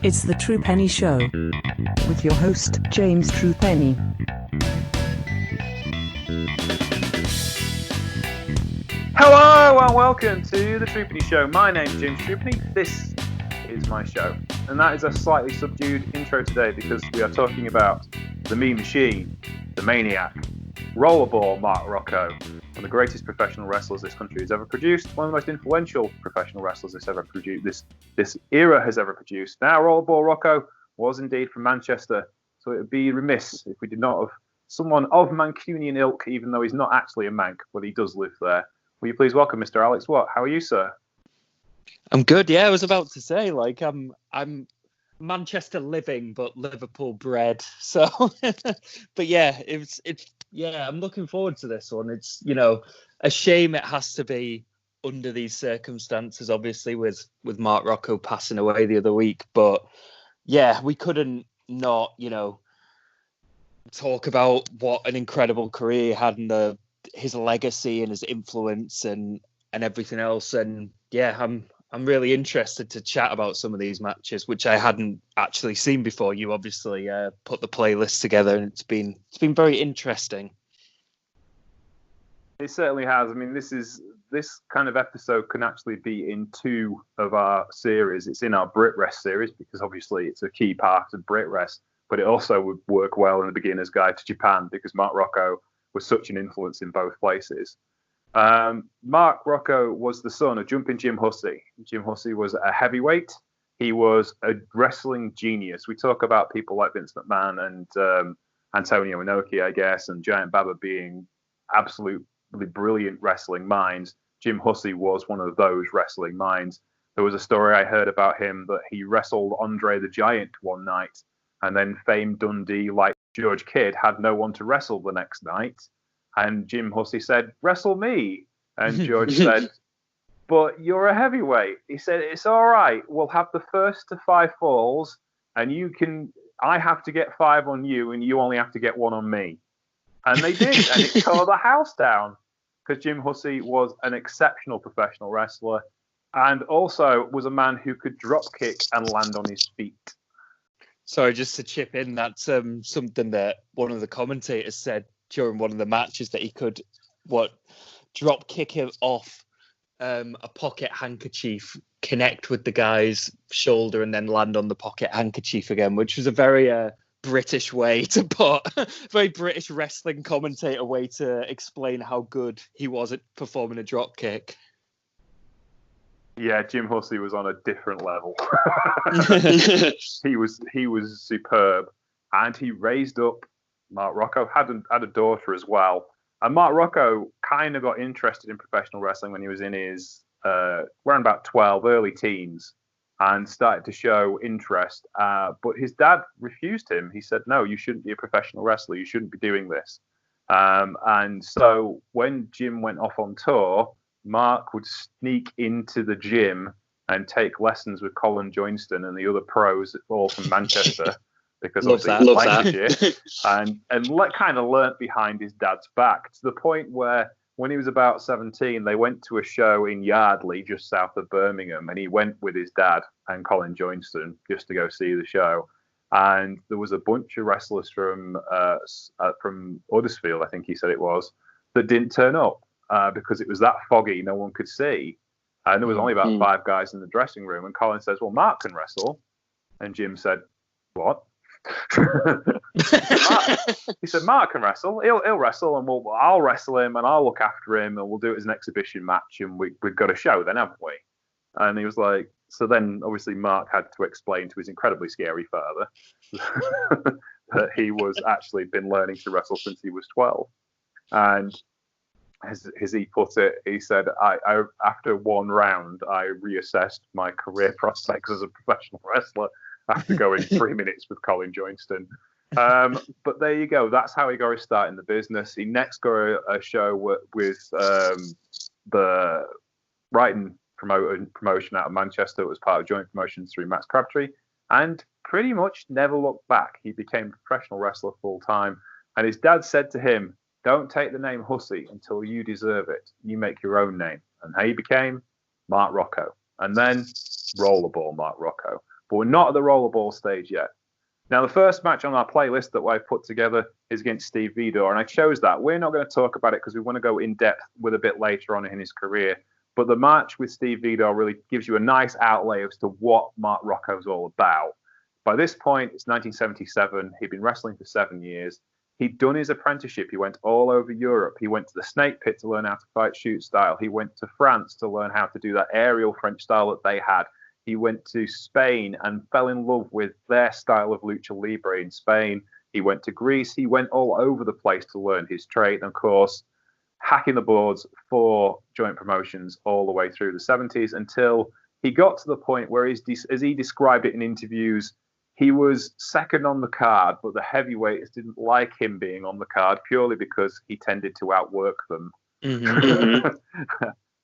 It's the Truepenny Show with your host, James Truepenny. Hello and welcome to the Truepenny Show. My name's James Truepenny. This is my show. And that is a slightly subdued intro today because we are talking about the Mean Machine, the Maniac, Rollerball Mark Rocco, one of the greatest professional wrestlers this country has ever produced, one of the most influential professional wrestlers this era has ever produced. Now, Rollerball Rocco was indeed from Manchester, so it would be remiss if we did not have someone of Mancunian ilk, even though he's not actually a Manc, but he does live there. Will you please welcome Mr. Alex Watt? How are you, sir? I'm good. Yeah, I was about to say, I'm Manchester living, but Liverpool bred. So, but yeah, I'm looking forward to this one. It's, a shame it has to be under these circumstances, obviously, with Mark Rocco passing away the other week. But yeah, we couldn't not, talk about what an incredible career he had and his legacy and his influence and everything else. And yeah, I'm really interested to chat about some of these matches, which I hadn't actually seen before. You obviously put the playlist together, and it's been very interesting. It certainly has. I mean, this kind of episode can actually be in two of our series. It's in our Brit Rest series because obviously it's a key part of Brit Rest, but it also would work well in the Beginner's Guide to Japan because Mark Rocco was such an influence in both places. Mark Rocco was the son of Jumping Jim Hussey. Jim Hussey was a heavyweight. He was a wrestling genius. We talk about people like Vince McMahon and Antonio Inoki, I guess, and Giant Baba being absolutely brilliant wrestling minds. Jim Hussey was one of those wrestling minds. There was a story I heard about him that he wrestled Andre the Giant one night, and then famed Dundee, like George Kidd, had no one to wrestle the next night. And Jim Hussey said, "Wrestle me." And George said, "But you're a heavyweight." He said, "It's all right. We'll have the first to 5 falls, and I have to get 5 on you, and you only have to get 1 on me." And they did, and it tore the house down because Jim Hussey was an exceptional professional wrestler and also was a man who could drop kick and land on his feet. Sorry, just to chip in, that's something that one of the commentators said during one of the matches, that he could drop kick it off a pocket handkerchief, connect with the guy's shoulder, and then land on the pocket handkerchief again, which was a very British way to put, very British wrestling commentator way to explain how good he was at performing a drop kick. Yeah, Jim Hussey was on a different level. He was superb, and he raised up Mark Rocco. Had a daughter as well, and Mark Rocco kind of got interested in professional wrestling when he was in his around about 12, early teens, and started to show interest. But his dad refused him. He said, "No, you shouldn't be a professional wrestler. You shouldn't be doing this." And so when Jim went off on tour, Mark would sneak into the gym and take lessons with Colin Joinston and the other pros, all from Manchester, because obviously Lancashire, and kind of learnt behind his dad's back, to the point where when he was about 17, they went to a show in Yardley, just south of Birmingham, and he went with his dad and Colin Joinston just to go see the show. And there was a bunch of wrestlers from Huddersfield, I think he said it was, that didn't turn up. Because it was that foggy, no one could see. And there was only about 5 guys in the dressing room. And Colin says, "Well, Mark can wrestle." And Jim said, "What?" He said, "Mark can wrestle. He'll wrestle, and I'll wrestle him, and I'll look after him, and we'll do it as an exhibition match, and we've got a show then, haven't we?" And he was like, so then obviously Mark had to explain to his incredibly scary father that he was actually been learning to wrestle since he was 12. And as he put it, he said, I after one round, I reassessed my career prospects as a professional wrestler after going 3 minutes with Colin Joinston. But there you go. That's how he got his start in the business. He next got a show with the Brighton promotion out of Manchester. It was part of joint promotions through Max Crabtree, and pretty much never looked back. He became a professional wrestler full time. And his dad said to him, "Don't take the name Hussey until you deserve it. You make your own name." And he became Mark Rocco. and then Rollerball Mark Rocco. But we're not at the Rollerball stage yet. Now, the first match on our playlist that I've put together is against Steve Vidor, and I chose that. We're not going to talk about it because we want to go in depth with a bit later on in his career. But the match with Steve Vidor really gives you a nice outlay as to what Mark Rocco's all about. By this point, it's 1977. He'd been wrestling for 7 years. He'd done his apprenticeship. He went all over Europe. He went to the Snake Pit to learn how to fight shoot style. He went to France to learn how to do that aerial French style that they had. He went to Spain and fell in love with their style of lucha libre in Spain. He went to Greece. He went all over the place to learn his trade. And of course, hacking the boards for joint promotions all the way through the 70s until he got to the point where, as he described it in interviews, he was second on the card, but the heavyweights didn't like him being on the card purely because he tended to outwork them.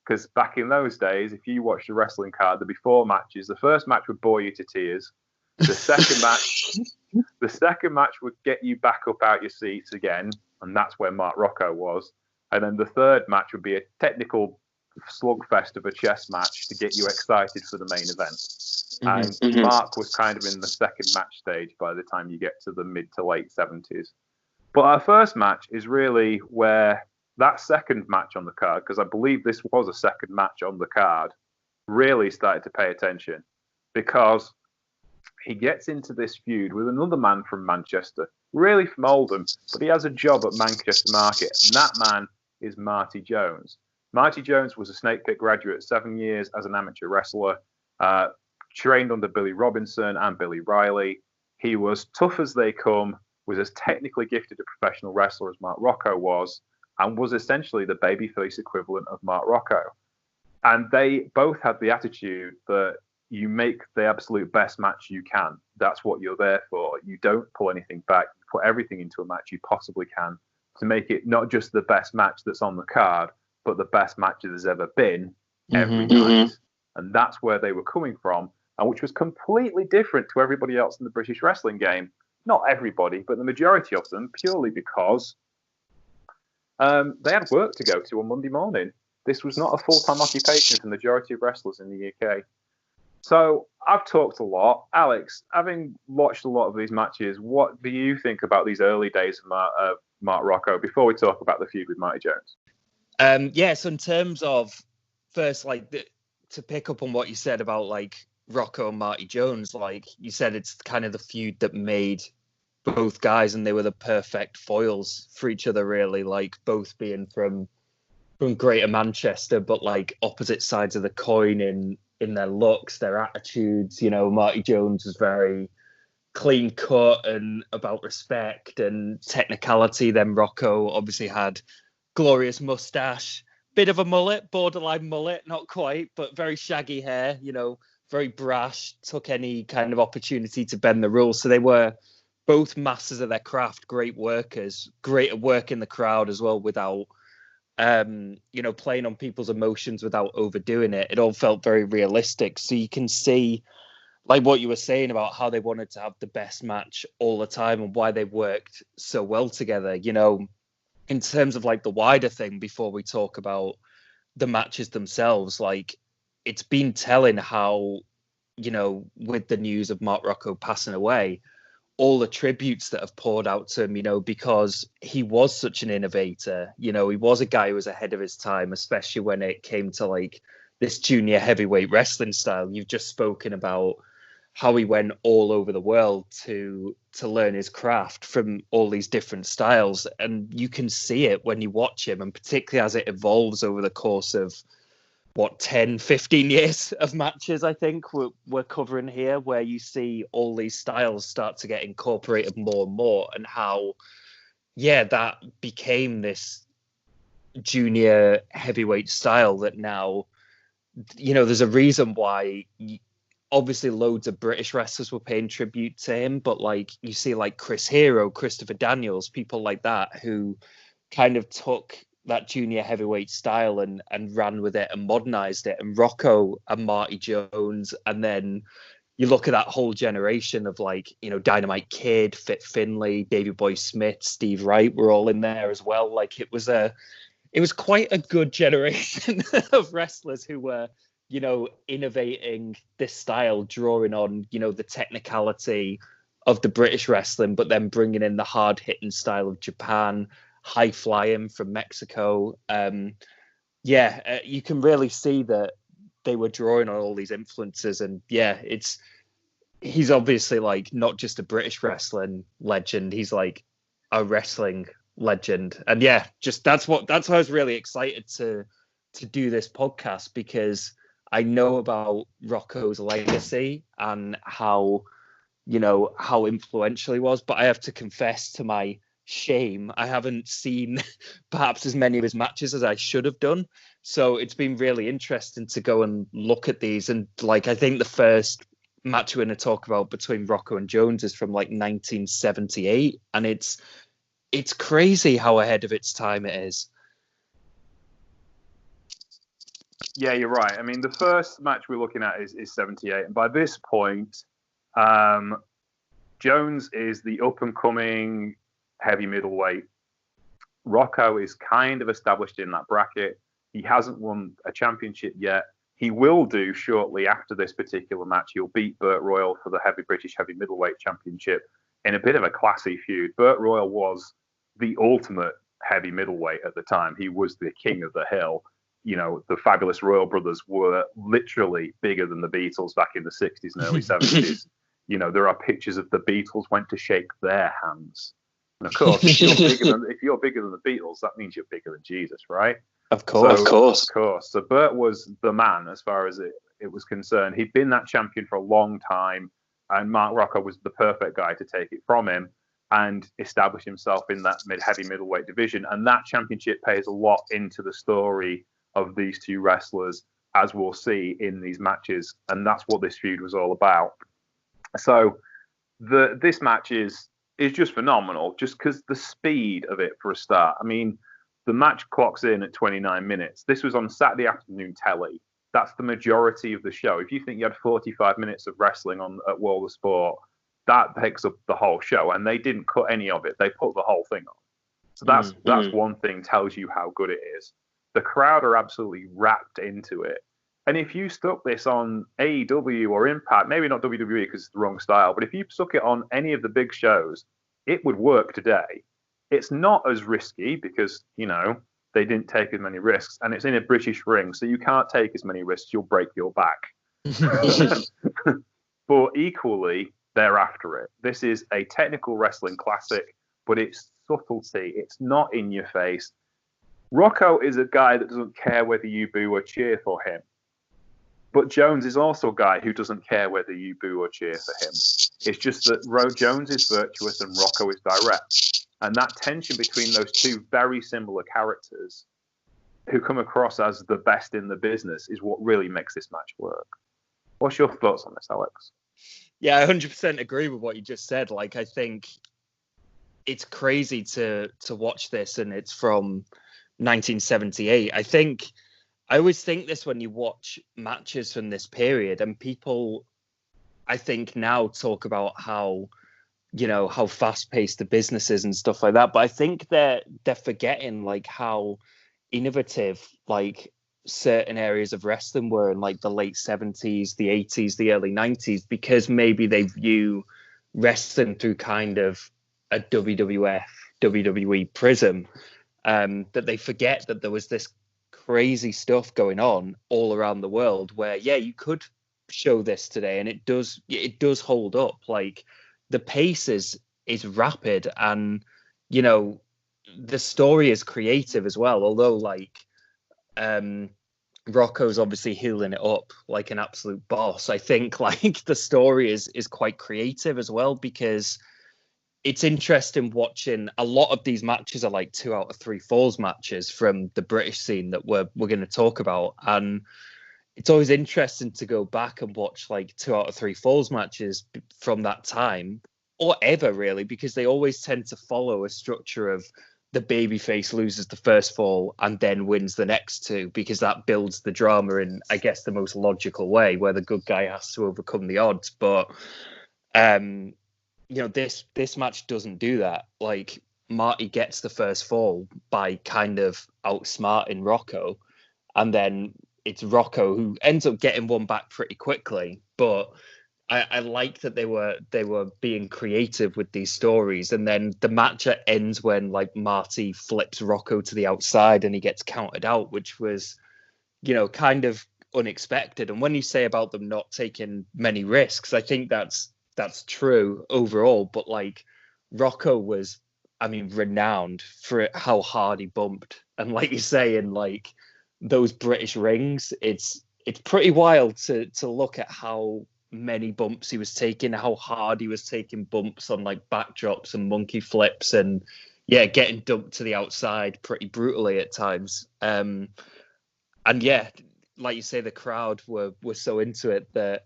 Because back in those days, if you watched a wrestling card, the before matches, the first match would bore you to tears. The second match would get you back up out your seats again, and that's where Mark Rocco was. And then the third match would be a technical slugfest of a chess match to get you excited for the main event. And Mark was kind of in the second match stage by the time you get to the mid to late 70s. But our first match is really where that second match on the card, because I believe this was a second match on the card, really started to pay attention, because he gets into this feud with another man from Manchester, really from Oldham, but he has a job at Manchester Market, and that man is Marty Jones. Marty Jones was a Snake Pit graduate, 7 years as an amateur wrestler, trained under Billy Robinson and Billy Riley. He was tough as they come, was as technically gifted a professional wrestler as Mark Rocco was, and was essentially the babyface equivalent of Mark Rocco. And they both had the attitude that you make the absolute best match you can. That's what you're there for. You don't pull anything back. You put everything into a match you possibly can to make it not just the best match that's on the card, but the best match there's ever been every night. And that's where they were coming from, and which was completely different to everybody else in the British wrestling game. Not everybody, but the majority of them, purely because they had work to go to on Monday morning. This was not a full-time occupation for the majority of wrestlers in the UK. So I've talked a lot. Alex, having watched a lot of these matches, what do you think about these early days of Mark Rocco before we talk about the feud with Marty Jones? So in terms of first, to pick up on what you said about Rocco and Marty Jones, like you said, it's kind of the feud that made both guys, and they were the perfect foils for each other, really, both being from Greater Manchester, but opposite sides of the coin in their looks, their attitudes. Marty Jones was very clean cut and about respect and technicality. Then Rocco obviously had glorious mustache, bit of a mullet, borderline mullet, not quite, but very shaggy hair, very brash, took any kind of opportunity to bend the rules. So they were both masters of their craft, great workers, great at working the crowd as well without, playing on people's emotions without overdoing it. It all felt very realistic. So you can see, what you were saying about how they wanted to have the best match all the time and why they worked so well together, in terms of the wider thing before we talk about the matches themselves. It's been telling how, with the news of Mark Rocco passing away, all the tributes that have poured out to him, because he was such an innovator. He was a guy who was ahead of his time, especially when it came to this junior heavyweight wrestling style. You've just spoken about how he went all over the world to learn his craft from all these different styles. And you can see it when you watch him, and particularly as it evolves over the course of 10, 15 years of matches, I think we're covering here, where you see all these styles start to get incorporated more and more, and how, that became this junior heavyweight style that now, there's a reason why obviously loads of British wrestlers were paying tribute to him, but you see Chris Hero, Christopher Daniels, people like that who kind of took that junior heavyweight style and ran with it and modernized it. And Rocco and Marty Jones, and then you look at that whole generation of Dynamite Kid, Fit Finlay, Davey Boy Smith, Steve Wright were all in there as well. It was quite a good generation of wrestlers who were innovating this style, drawing on, the technicality of the British wrestling, but then bringing in the hard hitting style of Japan, high flying from Mexico. You can really see that they were drawing on all these influences. And he's obviously like not just a British wrestling legend, he's like a wrestling legend. And that's why I was really excited to do this podcast, because I know about Rocco's legacy and how influential he was, but I have to confess, to my shame, I haven't seen perhaps as many of his matches as I should have done. So it's been really interesting to go and look at these. And like, I think the first match we're going to talk about between Rocco and Jones is from like 1978, and it's crazy how ahead of its time it is. Yeah, you're right. I mean, the first match we're looking at is 78, and by this point, Jones is the up-and-coming heavy middleweight. Rocco is kind of established in that bracket. He hasn't won a championship yet. He will do shortly after this particular match. He'll beat Burt Royal for the British heavy middleweight championship in a bit of a classy feud. Burt Royal was the ultimate heavy middleweight at the time. He was the king of the hill. The fabulous Royal brothers were literally bigger than the Beatles back in the 60s and early 70s. There are pictures of the Beatles went to shake their hands. And of course, if you're bigger than the Beatles, that means you're bigger than Jesus, right? Of course. So Burt was the man as far as it was concerned. He'd been that champion for a long time, and Mark Rocco was the perfect guy to take it from him and establish himself in that heavy middleweight division. And that championship pays a lot into the story of these two wrestlers, as we'll see in these matches. And that's what this feud was all about. So this match is just phenomenal, just because the speed of it for a start. I mean, the match clocks in at 29 minutes. This was on Saturday afternoon telly. That's the majority of the show. If you think you had 45 minutes of wrestling at World of Sport, that takes up the whole show. And they didn't cut any of it. They put the whole thing on. So that's one thing, tells you how good it is. The crowd are absolutely wrapped into it. And if you stuck this on AEW or Impact, maybe not WWE because it's the wrong style, but if you stuck it on any of the big shows, it would work today. It's not as risky because, they didn't take as many risks, and it's in a British ring, so you can't take as many risks. You'll break your back. But equally, they're after it. This is a technical wrestling classic, but it's subtlety. It's not in your face. Rocco is a guy that doesn't care whether you boo or cheer for him. But Jones is also a guy who doesn't care whether you boo or cheer for him. It's just that Jones is virtuous and Rocco is direct. And that tension between those two very similar characters who come across as the best in the business is what really makes this match work. What's your thoughts on this, Alex? Yeah, I 100% agree with what you just said. Like, I think it's crazy to watch this, and it's from 1978. I always think this when you watch matches from this period, and people, I think, now talk about how fast-paced the business is and stuff like that. But I think they're forgetting like how innovative like certain areas of wrestling were in like the late 70s, the 80s, the early 90s, because maybe they view wrestling through kind of a WWF, WWE prism, that they forget that there was this crazy stuff going on all around the world where, you could show this today and it does hold up. Like, the pace is rapid, and the story is creative as well, although like Rocco's obviously heeling it up like an absolute boss. I think like the story is quite creative as well, because it's interesting watching a lot of these matches are like 2 out of 3 falls matches from the British scene that we're going to talk about. And it's always interesting to go back and watch like 2 out of 3 falls matches from that time, or ever really, because they always tend to follow a structure of the babyface loses the first fall and then wins the next 2, because that builds the drama in, I guess, the most logical way, where the good guy has to overcome the odds. But this match doesn't do that. Like, Marty gets the first fall by kind of outsmarting Rocco, and then it's Rocco who ends up getting one back pretty quickly. But I like that they were being creative with these stories, and then the match ends when like Marty flips Rocco to the outside and he gets counted out, which was, kind of unexpected. And when you say about them not taking many risks, I think that's true overall. But like Rocco was, I mean, renowned for how hard he bumped, and like you say, in like those British rings, it's pretty wild to look at how many bumps he was taking, how hard he was taking bumps on like backdrops and monkey flips, and getting dumped to the outside pretty brutally at times. And yeah, like you say, the crowd were so into it that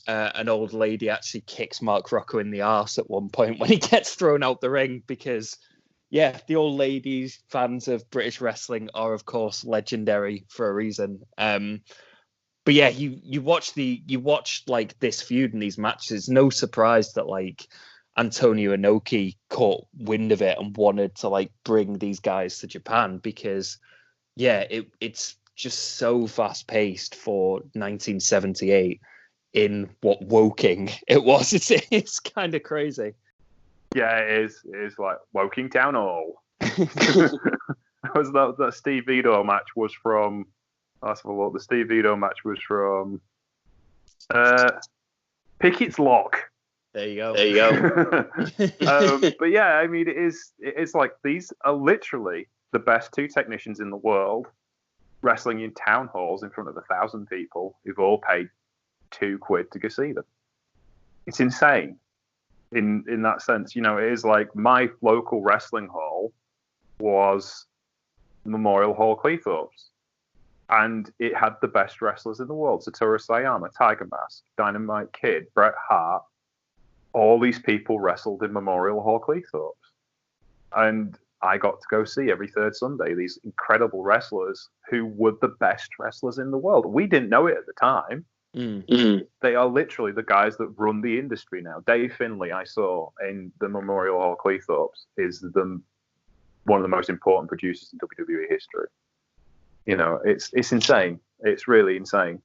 an old lady actually kicks Mark Rocco in the arse at one point when he gets thrown out the ring, because the old ladies, fans of British wrestling, are of course legendary for a reason. But yeah, you watch like this feud and these matches. No surprise that like Antonio Inoki caught wind of it and wanted to like bring these guys to Japan, because it's just so fast paced for 1978 in what Woking it was. It's kind of crazy. Yeah, it is. It is like Woking Town Hall. That Steve Vito match was from. Let's have a look. The Steve Vito match was from Pickett's Lock. There you go. But yeah, I mean, it is like these are literally the best two technicians in the world wrestling in town halls in front of 1,000 people who've all paid £2 to go see them. It's insane in that sense. It is like my local wrestling hall was Memorial Hall Cleethorpes. And it had the best wrestlers in the world. Satoru Sayama, Tiger Mask, Dynamite Kid, Bret Hart. All these people wrestled in Memorial Hall Cleethorpes. And I got to go see every third Sunday these incredible wrestlers who were the best wrestlers in the world. We didn't know it at the time. They are literally the guys that run the industry now. Dave Finlay, I saw in the Memorial Hall Cleethorpes, is one of the most important producers in WWE history. It's insane. It's really insane.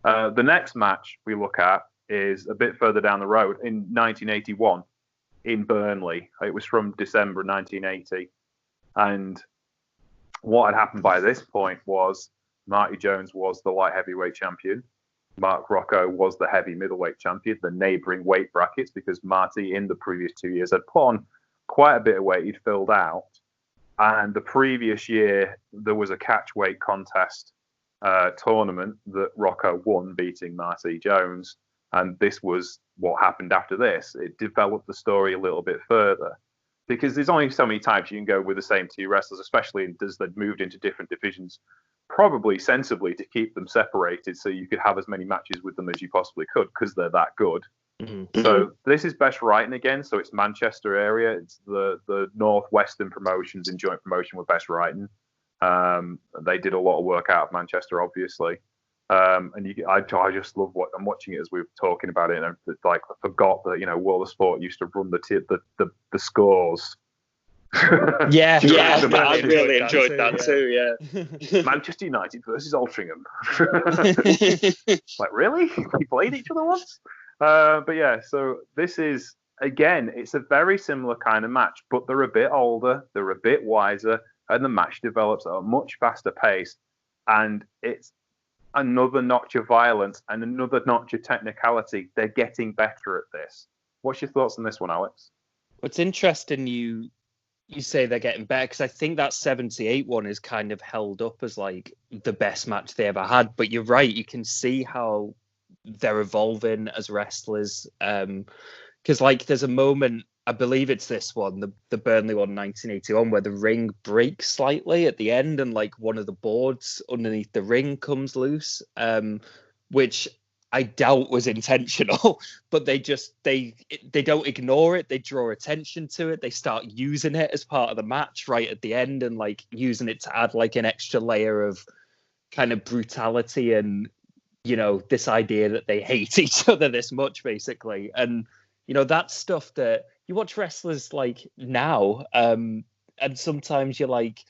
The next match we look at is a bit further down the road in 1981 in Burnley. It was from December 1980. And what had happened by this point was Marty Jones was the light heavyweight champion. Mark Rocco was the heavy middleweight champion, the neighbouring weight brackets, because Marty in the previous 2 years had put on quite a bit of weight. He'd filled out. And the previous year, there was a catchweight contest tournament that Rocco won, beating Marty Jones. And this was what happened after this. It developed the story a little bit further, because there's only so many times you can go with the same two wrestlers, especially as they'd moved into different divisions, probably sensibly to keep them separated so you could have as many matches with them as you possibly could, because they're that good. So this is Best Writing again. So it's Manchester area. It's the Northwestern Promotions in joint promotion with Best Writing. They did a lot of work out of Manchester, obviously. And I just love what I'm watching it as we were talking about it. And I forgot that World of Sport used to run the scores. I really enjoyed that too. Yeah. Manchester United versus Altrincham. Like, really? They played each other once? But yeah, so this is, again, it's a very similar kind of match, but they're a bit older, they're a bit wiser, and the match develops at a much faster pace. And it's another notch of violence and another notch of technicality. They're getting better at this. What's your thoughts on this one, Alex? What's interesting, you say they're getting better, because I think that 78 one is kind of held up as like the best match they ever had. But you're right, you can see how they're evolving as wrestlers. Because like there's a moment, I believe it's this one, the Burnley one, 1981, where the ring breaks slightly at the end and like one of the boards underneath the ring comes loose, which I doubt was intentional, but they don't ignore it. They draw attention to it. They start using it as part of the match right at the end, and like using it to add like an extra layer of kind of brutality and, this idea that they hate each other this much, basically. And, that's stuff that you watch wrestlers like now, and sometimes you're like,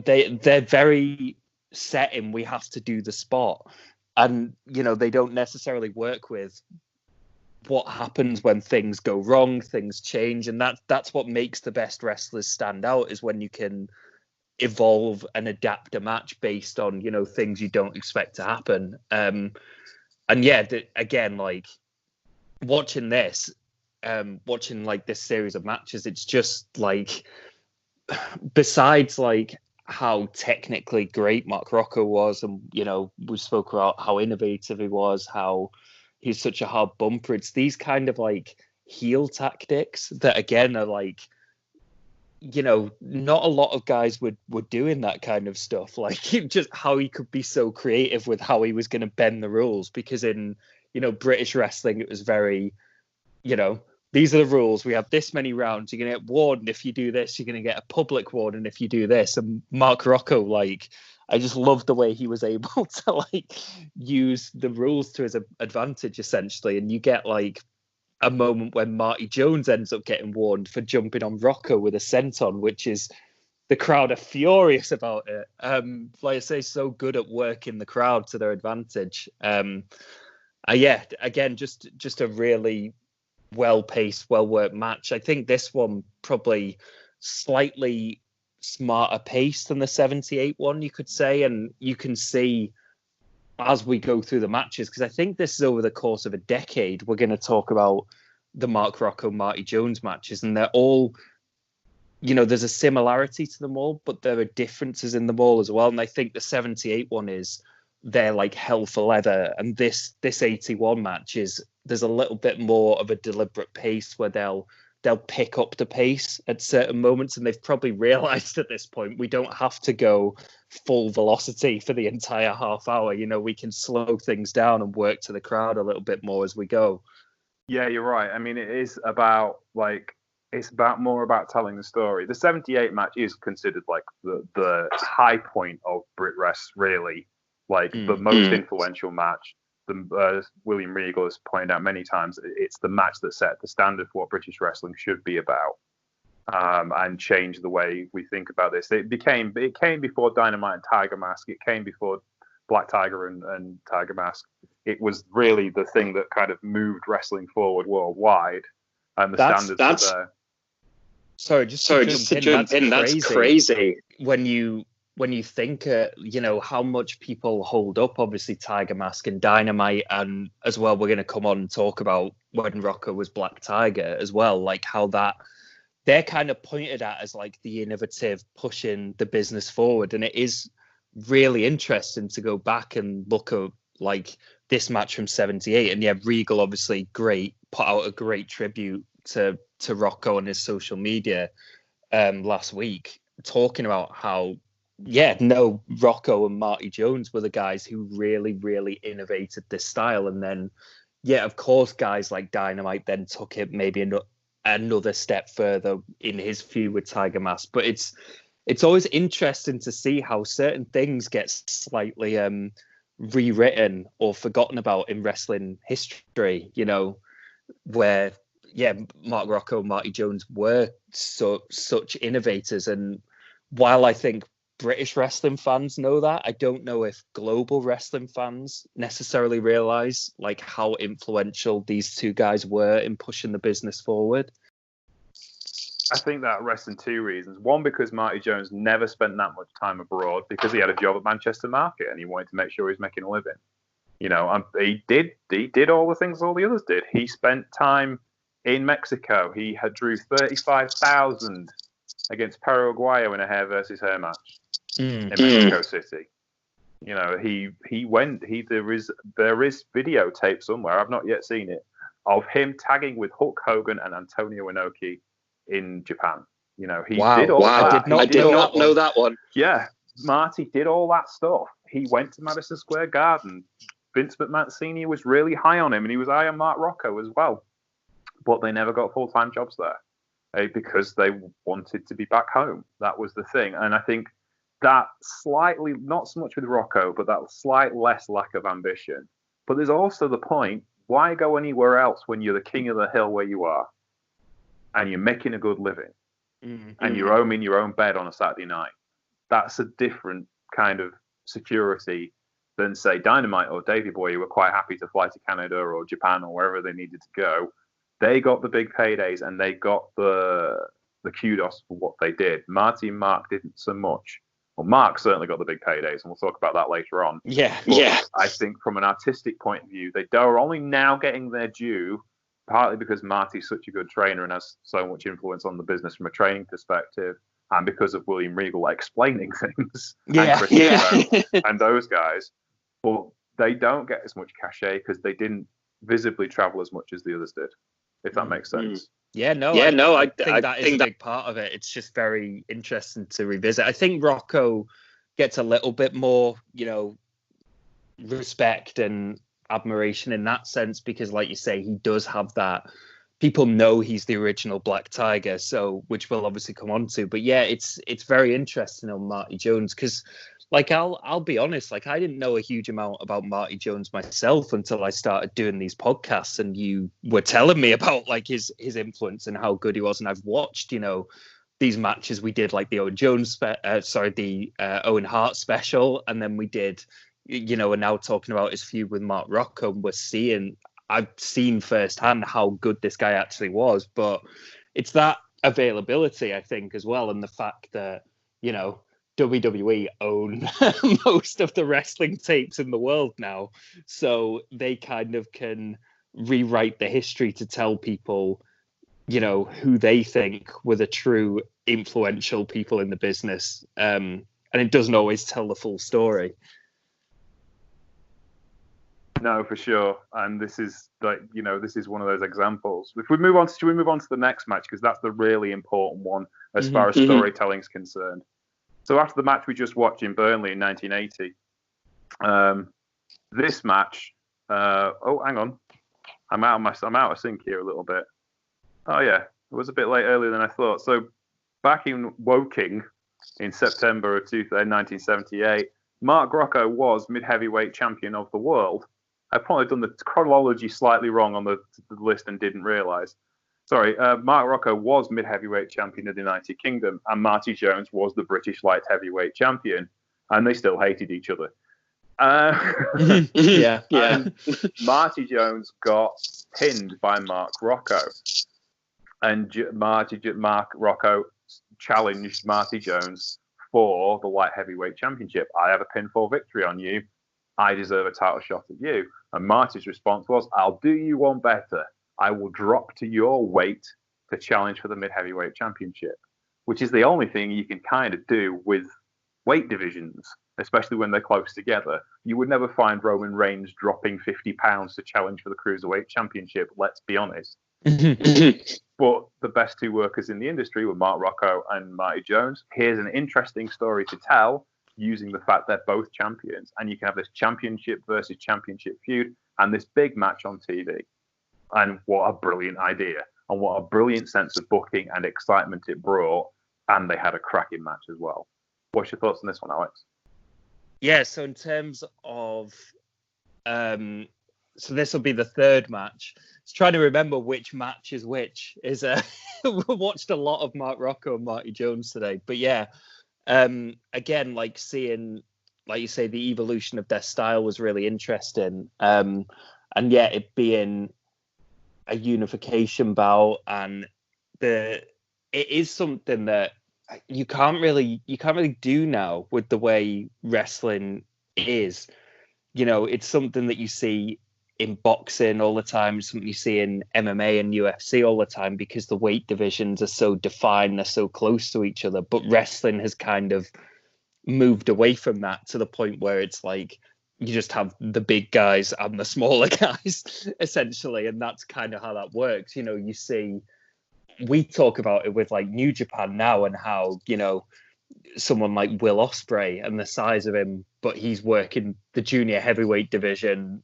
they're very setting, we have to do the spot. And, they don't necessarily work with what happens when things go wrong, things change. And that's what makes the best wrestlers stand out, is when you can evolve and adapt a match based on, things you don't expect to happen. And yeah, again, like watching this, watching like this series of matches, it's just like, besides like how technically great Mark Rocco was, and we spoke about how innovative he was, how he's such a hard bumper. It's these kind of like heel tactics that again are like, not a lot of guys would doing that kind of stuff. Like just how he could be so creative with how he was going to bend the rules, because in British wrestling it was very, these are the rules. We have this many rounds. You're going to get warned if you do this. You're going to get a public warning if you do this. And Mark Rocco, like, I just love the way he was able to like use the rules to his advantage, essentially. And you get like a moment when Marty Jones ends up getting warned for jumping on Rocco with a senton, which is, the crowd are furious about it. Like I say, so good at working the crowd to their advantage. Yeah, again, just a really well-paced, well-worked match. I think this one probably slightly smarter pace than the 78 one, you could say. And you can see as we go through the matches, because I think this is over the course of a decade, we're going to talk about the Mark Rocco, Marty Jones matches, and they're all, there's a similarity to them all, but there are differences in them all as well. And I think the 78 one is, they're like hell for leather, and this 81 match is, there's a little bit more of a deliberate pace where they'll pick up the pace at certain moments, and they've probably realized at this point we don't have to go full velocity for the entire half hour. We can slow things down and work to the crowd a little bit more as we go. Yeah, you're right. I mean, it is about more about telling the story. The 78 match is considered like the high point of Brit Rest, really, like the most influential match. William Regal has pointed out many times, it's the match that set the standard for what British wrestling should be about, and changed the way we think about this. It came before Dynamite and Tiger Mask. It came before Black Tiger and Tiger Mask. It was really the thing that kind of moved wrestling forward worldwide, and the standards were there. Sorry, just to jump in. That's crazy. When you think, how much people hold up, obviously, Tiger Mask and Dynamite, and as well, we're going to come on and talk about when Rocco was Black Tiger as well, like how that they're kind of pointed at as like the innovative, pushing the business forward. And it is really interesting to go back and look at like this match from 78. And yeah, Regal, obviously great, put out a great tribute to Rocco on his social media last week, talking about how, Rocco and Marty Jones were the guys who really, really innovated this style. And then, of course, guys like Dynamite then took it maybe another step further in his feud with Tiger Mask. But it's always interesting to see how certain things get slightly rewritten or forgotten about in wrestling history, where, Mark Rocco and Marty Jones were such innovators. And while I think British wrestling fans know that, I don't know if global wrestling fans necessarily realize like how influential these two guys were in pushing the business forward. I think that rests in two reasons. One, because Marty Jones never spent that much time abroad because he had a job at Manchester Market and he wanted to make sure he was making a living. He did all the things all the others did. He spent time in Mexico. He had drew 35,000 against Perro Aguayo in a hair versus hair match in Mexico City. He went. There is videotape somewhere. I've not yet seen it of him tagging with Hulk Hogan and Antonio Inoki in Japan. He did all that. I did not know that one. Yeah, Marty did all that stuff. He went to Madison Square Garden. Vince McMahon Sr. was really high on him, and he was high on Mark Rocco as well. But they never got full-time jobs there because they wanted to be back home. That was the thing. And I think that slightly, not so much with Rocco, but that slight less lack of ambition. But there's also the point, why go anywhere else when you're the king of the hill where you are and you're making a good living and you're home in your own bed on a Saturday night? That's a different kind of security than, say, Dynamite or Davey Boy, who were quite happy to fly to Canada or Japan or wherever they needed to go. They got the big paydays and they got the kudos for what they did. Marty and Mark didn't so much. Well, Mark certainly got the big paydays, and we'll talk about that later on. But I think from an artistic point of view, they are only now getting their due, partly because Marty's such a good trainer and has so much influence on the business from a training perspective, and because of William Regal explaining things, and Chris Hero and those guys. But they don't get as much cachet because they didn't visibly travel as much as the others did, if that makes sense. I think that is a big part of it. It's just very interesting to revisit. I think Rocco gets a little bit more, respect and admiration in that sense, because like you say, he does have that. People know he's the original Black Tiger, so which we'll obviously come on to. But yeah, it's very interesting on Marty Jones, because like I'll be honest, like I didn't know a huge amount about Marty Jones myself until I started doing these podcasts, and you were telling me about like his influence and how good he was. And I've watched, these matches we did, like the Owen Jones, the Owen Hart special, and then we did, we're now talking about his feud with Mark Rocco, and I've seen firsthand how good this guy actually was. But it's that availability, I think, as well, and the fact that WWE own most of the wrestling tapes in the world now, so they kind of can rewrite the history to tell people, who they think were the true influential people in the business, and it doesn't always tell the full story. No, for sure. And this is this is one of those examples. If we move on, should we move on to the next match, because that's the really important one as far as storytelling is concerned. So after the match we just watched in Burnley in 1980, this match. Hang on, I'm out of sync here a little bit. Oh yeah, it was a bit late earlier than I thought. So back in Woking in September of 1978, Mark Rocco was mid-heavyweight champion of the world. I've probably done the chronology slightly wrong on the list and didn't realise. Sorry, Mark Rocco was mid-heavyweight champion of the United Kingdom, and Marty Jones was the British light heavyweight champion, and they still hated each other. And Marty Jones got pinned by Mark Rocco, and Mark Rocco challenged Marty Jones for the light heavyweight championship. I have a pinfall victory on you. I deserve a title shot at you. And Marty's response was, I'll do you one better. I will drop to your weight to challenge for the mid-heavyweight championship, which is the only thing you can kind of do with weight divisions, especially when they're close together. You would never find Roman Reigns dropping 50 pounds to challenge for the Cruiserweight Championship, let's be honest. But the best two workers in the industry were Mark Rocco and Marty Jones. Here's an interesting story to tell using the fact they're both champions, and you can have this championship versus championship feud and this big match on TV. And what a brilliant idea, and what a brilliant sense of booking and excitement it brought. And they had a cracking match as well. What's your thoughts on this one, Alex? Yeah, so in terms of so this will be the third match. Just trying to remember which match is which. We watched a lot of Mark Rocco and Marty Jones today, but yeah, again, like seeing, like you say, the evolution of their style was really interesting, and yeah, it being a unification bout, and it is something that you can't really do now with the way wrestling is. It's something that you see in boxing all the time, it's something you see in MMA and UFC all the time, because the weight divisions are so defined, they're so close to each other. But wrestling has kind of moved away from that to the point where it's like you just have the big guys and the smaller guys, essentially. And that's kind of how that works. You see, we talk about it with like New Japan now, and how, someone like Will Ospreay and the size of him, but he's working the junior heavyweight division,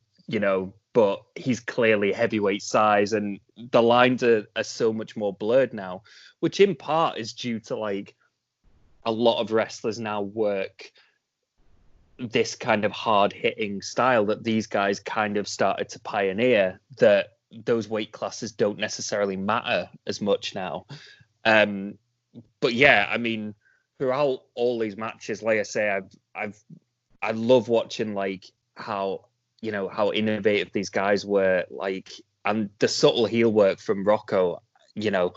but he's clearly heavyweight size, and the lines are so much more blurred now, which in part is due to like a lot of wrestlers now work this kind of hard hitting style that these guys kind of started to pioneer, that those weight classes don't necessarily matter as much now. But yeah, I mean, throughout all these matches, like I say, I've I love watching like how innovative these guys were, like, and the subtle heel work from Rocco. You know,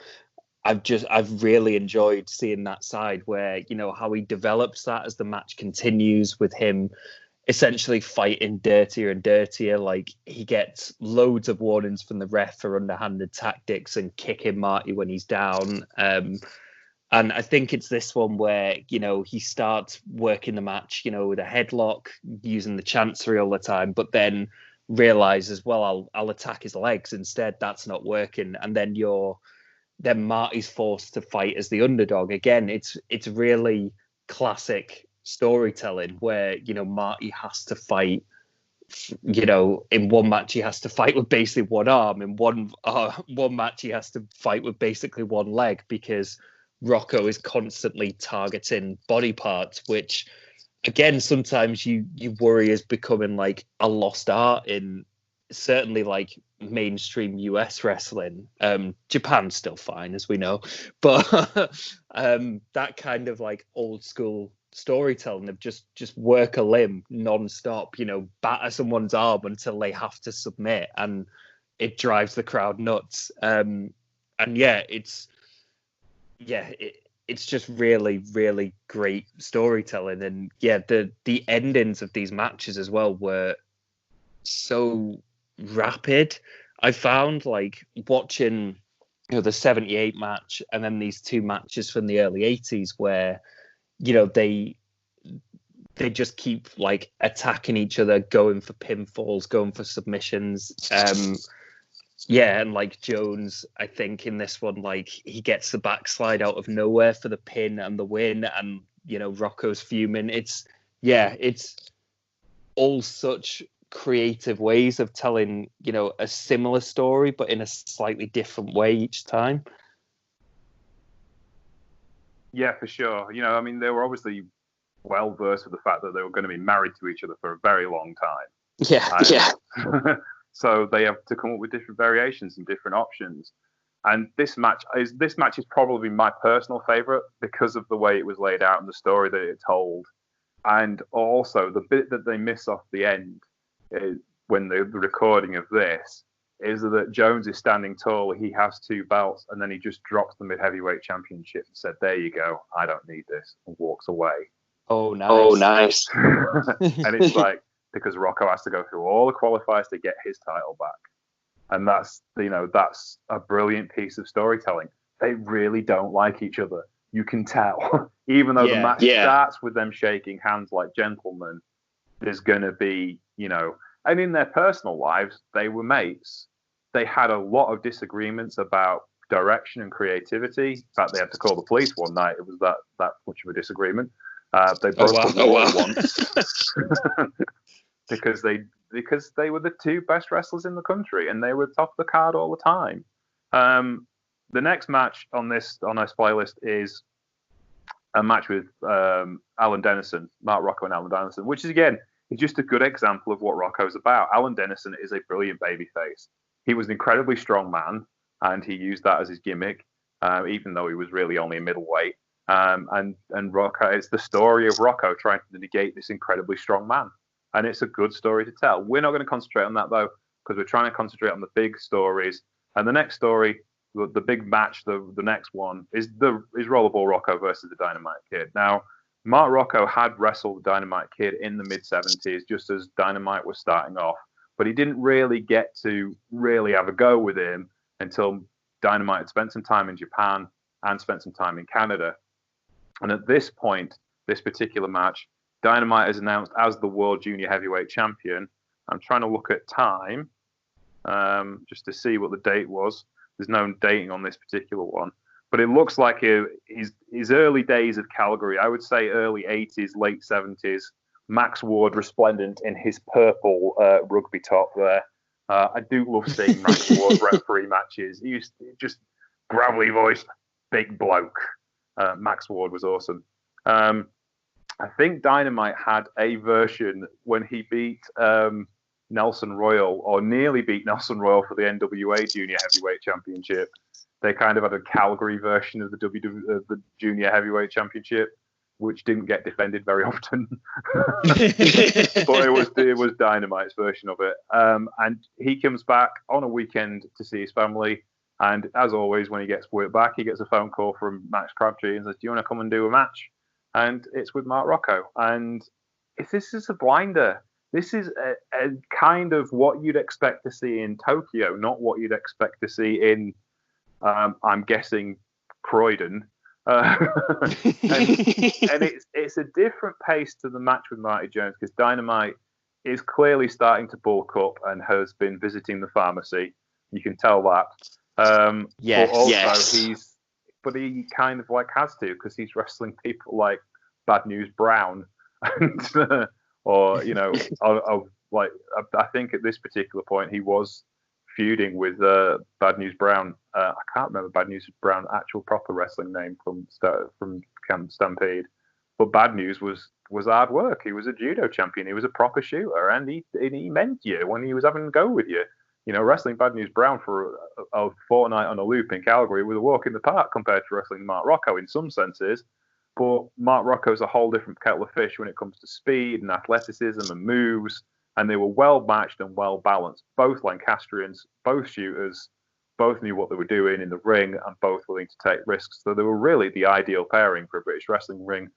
I've really enjoyed seeing that side where, how he develops that as the match continues with him essentially fighting dirtier and dirtier. Like, he gets loads of warnings from the ref for underhanded tactics and kicking Marty when he's down. And I think it's this one where, he starts working the match, with a headlock, using the chancery all the time, but then realizes, well, I'll attack his legs instead. That's not working. And then Marty's forced to fight as the underdog. Again, it's really classic storytelling where, Marty has to fight, in one match he has to fight with basically one arm. In one match he has to fight with basically one leg, because Rocco is constantly targeting body parts, which again, sometimes you worry is becoming like a lost art in certainly like mainstream US wrestling. Japan's still fine, as we know, but that kind of like old school storytelling of just work a limb non-stop, batter someone's arm until they have to submit, and it drives the crowd nuts. And it's just really, really great storytelling. And the endings of these matches as well were so rapid. I found, like, watching the 78 match and then these two matches from the early 80s where they just keep like attacking each other, going for pinfalls, going for submissions. And like Jones, I think in this one, like, he gets the backslide out of nowhere for the pin and the win, and Rocco's fuming. It's all such creative ways of telling a similar story but in a slightly different way each time. Yeah, for sure. I mean, they were obviously well versed with the fact that they were going to be married to each other for a very long time. Yeah. So they have to come up with different variations and different options. And this match is probably my personal favorite because of the way it was laid out and the story that it told. And also the bit that they miss off the end when the recording of this is that Jones is standing tall. He has two belts, and then he just drops the mid-heavyweight championship and said, "There you go. I don't need this," and walks away. Oh, nice. And it's like, because Rocco has to go through all the qualifiers to get his title back. And that's a brilliant piece of storytelling. They really don't like each other. You can tell. Even though the match starts with them shaking hands like gentlemen, there's going to be, and in their personal lives, they were mates. They had a lot of disagreements about direction and creativity. In fact, they had to call the police one night. It was that much of a disagreement. They broke up once because they were the two best wrestlers in the country, and they were top of the card all the time. The next match on this playlist is a match with Alan Dennison, Mark Rocco and Alan Dennison, which is again just a good example of what Rocco's about. Alan Dennison is a brilliant babyface. He was an incredibly strong man, and he used that as his gimmick, even though he was really only a middleweight. And Rocco, it's the story of Rocco trying to negate this incredibly strong man. And it's a good story to tell. We're not going to concentrate on that, though, because we're trying to concentrate on the big stories. And the next story, the big match, the next one, is Rollerball Rocco versus the Dynamite Kid. Now, Mark Rocco had wrestled the Dynamite Kid in the mid-70s, just as Dynamite was starting off. But he didn't really get to really have a go with him until Dynamite had spent some time in Japan and spent some time in Canada. And at this point, this particular match, Dynamite is announced as the World Junior Heavyweight Champion. I'm trying to look at time just to see what the date was. There's no dating on this particular one. But it looks like his early days of Calgary, I would say early 80s, late 70s, Max Ward resplendent in his purple rugby top there. I do love seeing Max Ward referee matches. He used to just gravelly voice, big bloke. Max Ward was awesome. I think Dynamite had a version when he beat Nelson Royal, or nearly beat Nelson Royal for the NWA Junior Heavyweight Championship. They kind of had a Calgary version of the Junior Heavyweight Championship. which didn't get defended very often. But it was Dynamite's version of it. And he comes back on a weekend to see his family. And as always, when he gets work back, he gets a phone call from Max Crabtree and says, "Do you want to come and do a match?" And it's with Mark Rocco. And if this is a blinder, this is a kind of what you'd expect to see in Tokyo, not what you'd expect to see in, I'm guessing, Croydon. And it's a different pace to the match with Marty Jones, because Dynamite is clearly starting to bulk up and has been visiting the pharmacy. You can tell that. Yes. But also but he kind of like has to, because he's wrestling people like Bad News Brown, and or I think at this particular point he was feuding with Bad News Brown. I can't remember Bad News Brown's actual proper wrestling name from Camp Stampede, but Bad News was hard work. He was a judo champion. He was a proper shooter, and he meant you when he was having a go with you. You know, wrestling Bad News Brown for a fortnight on a loop in Calgary was a walk in the park compared to wrestling Mark Rocco in some senses. But Mark Rocco's a whole different kettle of fish when it comes to speed and athleticism and moves. And they were well matched and well balanced. Both Lancastrians, both shooters, both knew what they were doing in the ring, and both willing to take risks. So they were really the ideal pairing for a British wrestling ring.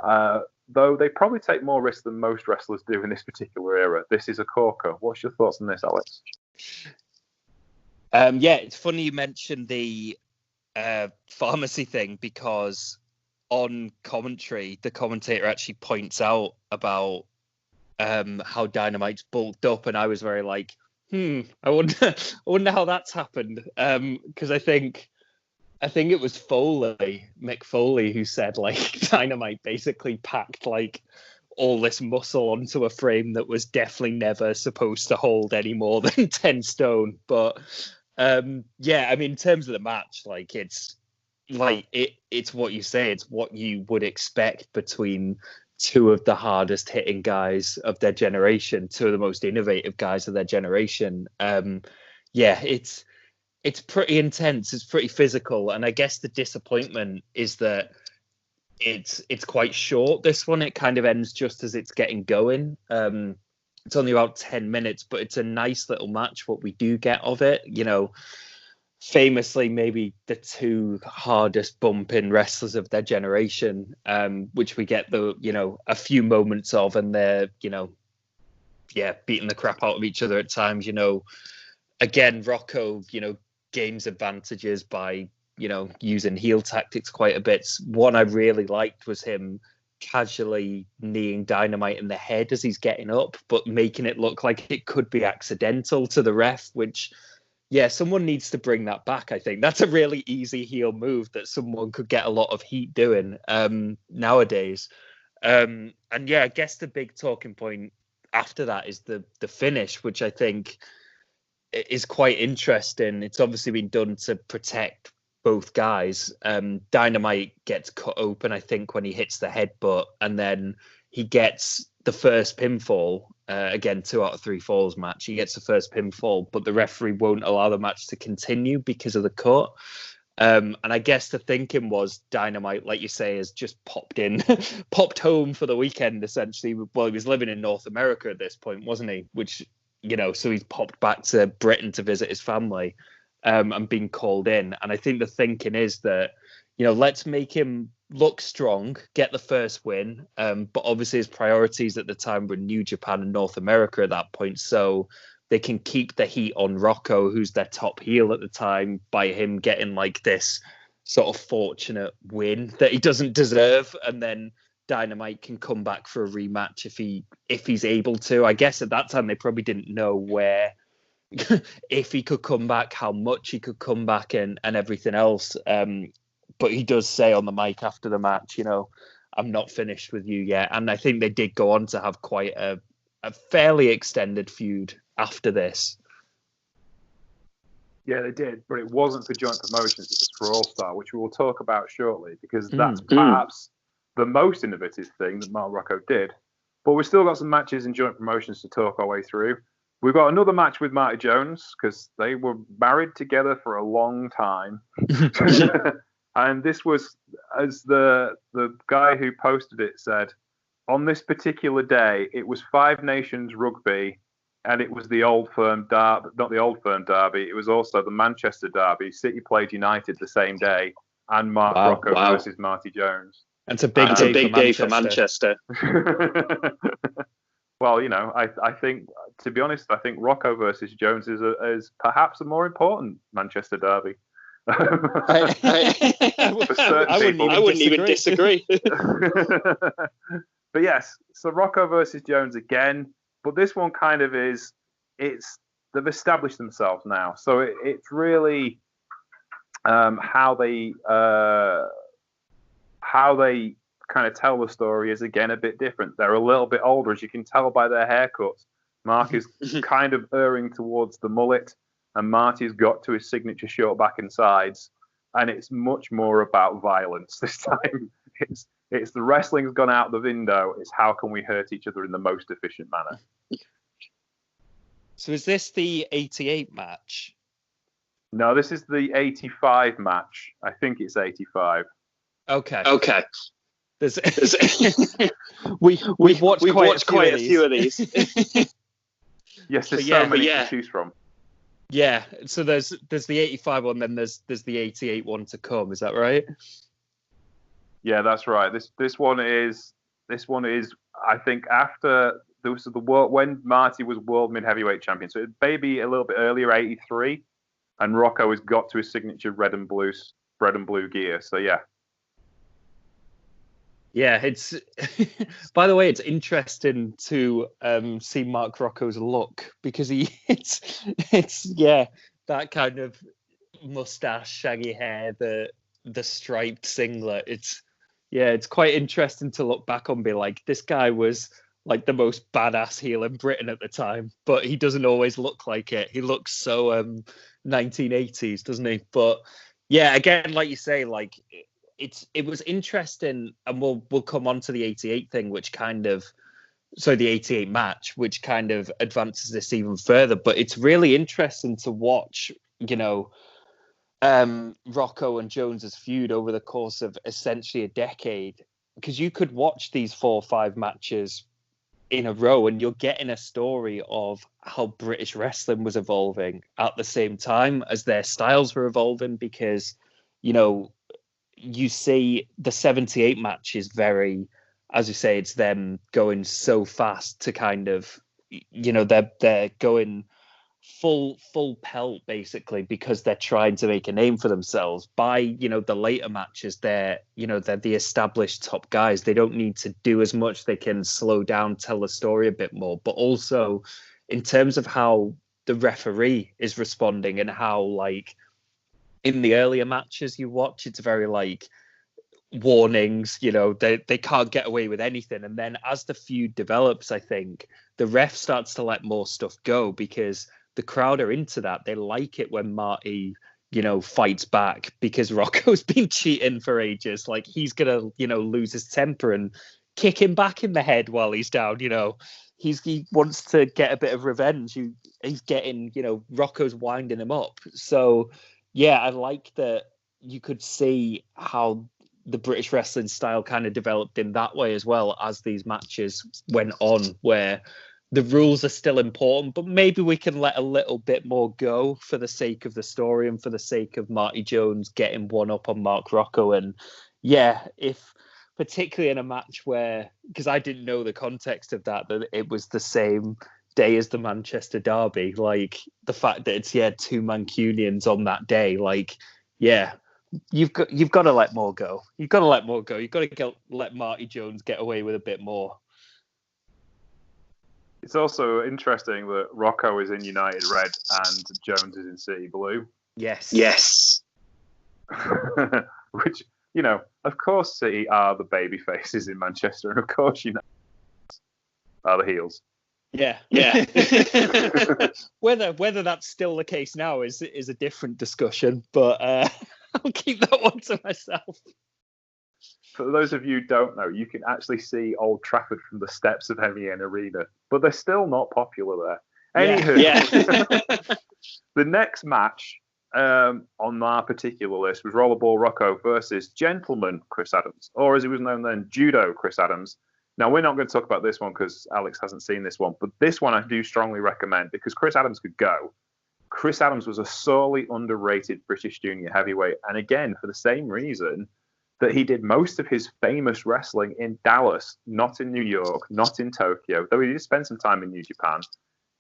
Though they probably take more risks than most wrestlers do in this particular era. This is a corker. What's your thoughts on this, Alex? It's funny you mentioned the pharmacy thing, because on commentary, the commentator actually points out about how Dynamite's bulked up, and I was very like, I wonder how that's happened, because I think it was Mick Foley, who said like Dynamite basically packed like all this muscle onto a frame that was definitely never supposed to hold any more than 10 stone. But I mean, in terms of the match, like it's what you say, it's what you would expect between two of the hardest hitting guys of their generation, two of the most innovative guys of their generation. It's pretty intense, it's pretty physical, and I guess the disappointment is that it's quite short, this one. It kind of ends just as it's getting going. It's only about 10 minutes, but it's a nice little match what we do get of it. You know, famously maybe the two hardest bumping wrestlers of their generation, which we get a few moments of, and they're beating the crap out of each other at times. Again, Rocco gains advantages by using heel tactics quite a bit. One I really liked was him casually kneeing Dynamite in the head as he's getting up, but making it look like it could be accidental to the ref, which someone needs to bring that back. I think that's a really easy heel move that someone could get a lot of heat doing nowadays. I guess the big talking point after that is the finish, which I think is quite interesting. It's obviously been done to protect both guys. Dynamite gets cut open, I think, when he hits the headbutt, and then he gets the first pinfall. Again, 2 out of 3 falls match. He gets the first pinfall, but the referee won't allow the match to continue because of the cut. And I guess the thinking was Dynamite, like you say, has just popped home for the weekend, essentially. Well, he was living in North America at this point, wasn't he? Which, so he's popped back to Britain to visit his family. And being called in. And I think the thinking is that, let's make him look strong, get the first win. But obviously his priorities at the time were New Japan and North America at that point. So they can keep the heat on Rocco, who's their top heel at the time, by him getting like this sort of fortunate win that he doesn't deserve. And then Dynamite can come back for a rematch if he's able to. I guess at that time they probably didn't know where, if he could come back, how much he could come back, and everything else. But he does say on the mic after the match, I'm not finished with you yet. And I think they did go on to have quite a fairly extended feud after this. Yeah, they did, but it wasn't for joint promotions, it was for All Star, which we will talk about shortly, because that's perhaps the most innovative thing that Mark Rocco did. But we've still got some matches in joint promotions to talk our way through. We've got another match with Marty Jones, because they were married together for a long time. And this was, as the guy who posted it said, on this particular day, it was Five Nations rugby, and it was the Old Firm derby, not the Old Firm derby. It was also the Manchester derby. City played United the same day, and Mark Rocco versus Marty Jones. That's a big day for Manchester. Well, you know, I think, to be honest, I think Rocco versus Jones is perhaps a more important Manchester derby. I wouldn't even disagree. But yes, so Rocco versus Jones again, but this one kind of they've established themselves now. So it's really how they kind of tell the story is again a bit different. They're a little bit older, as you can tell by their haircuts. Mark is kind of erring towards the mullet, and Marty's got to his signature short back and sides, and it's much more about violence this time. It's the wrestling's gone out the window. It's how can we hurt each other in the most efficient manner. So is this the 88 match? No, this is the 85 match. I think it's 85. Okay. We've watched quite a few of these. Yes, there's so many to choose from. Yeah, so there's the 85 one, then there's the 88 one to come. Is that right? Yeah, that's right. This one is I think after there was the world when Marty was world mid heavyweight champion. So it may be a little bit earlier, 83, and Rocco has got to his signature red and blue gear. So yeah. Yeah, it's by the way, it's interesting to see Mark Rocco's look, because it's that kind of mustache, shaggy hair, the striped singlet. It's quite interesting to look back on and be like, this guy was like the most badass heel in Britain at the time, but he doesn't always look like it. He looks so 1980s, doesn't he? But yeah, again, like you say, like it was interesting, and we'll come on to the 88 thing, the 88 match, which kind of advances this even further. But it's really interesting to watch, you know, Rocco and Jones's feud over the course of essentially a decade, because you could watch these 4 or 5 matches in a row and you're getting a story of how British wrestling was evolving at the same time as their styles were evolving, because, you know, you see the 78 match is very, as you say, it's them going so fast to kind of, you know, they're going full pelt basically, because they're trying to make a name for themselves. By, you know, the later matches, they're the established top guys. They don't need to do as much. They can slow down, tell the story a bit more. But also in terms of how the referee is responding, and how, like, in the earlier matches you watch, it's very like warnings, you know, they can't get away with anything. And then as the feud develops, I think the ref starts to let more stuff go, because the crowd are into that. They like it when Marty, you know, fights back, because Rocco's been cheating for ages. Like, he's gonna, you know, lose his temper and kick him back in the head while he's down. You know, he wants to get a bit of revenge. He's getting, you know, Rocco's winding him up. So yeah, I like that you could see how the British wrestling style kind of developed in that way as well as these matches went on, where the rules are still important, but maybe we can let a little bit more go for the sake of the story and for the sake of Marty Jones getting one up on Mark Rocco. And yeah, if particularly in a match where, because I didn't know the context of that it was the same day as the Manchester derby, like the fact that it's 2 Mancunians on that day, like, yeah, you've got to let more go. You've got to let more go. You've got to let Marty Jones get away with a bit more. It's also interesting that Rocco is in United Red and Jones is in City Blue. Yes. Which, you know, of course City are the baby faces in Manchester, and of course United are the heels. Yeah. Whether that's still the case now is a different discussion, but I'll keep that one to myself. For those of you who don't know, you can actually see Old Trafford from the steps of Heavy End Arena, but they're still not popular there. Anywho, the next match on our particular list was Rollerball Rocco versus Gentleman Chris Adams, or as he was known then, Judo Chris Adams. Now, we're not going to talk about this one because Alex hasn't seen this one, but this one I do strongly recommend because Chris Adams could go. Chris Adams was a sorely underrated British junior heavyweight, and again, for the same reason that he did most of his famous wrestling in Dallas, not in New York, not in Tokyo, though he did spend some time in New Japan.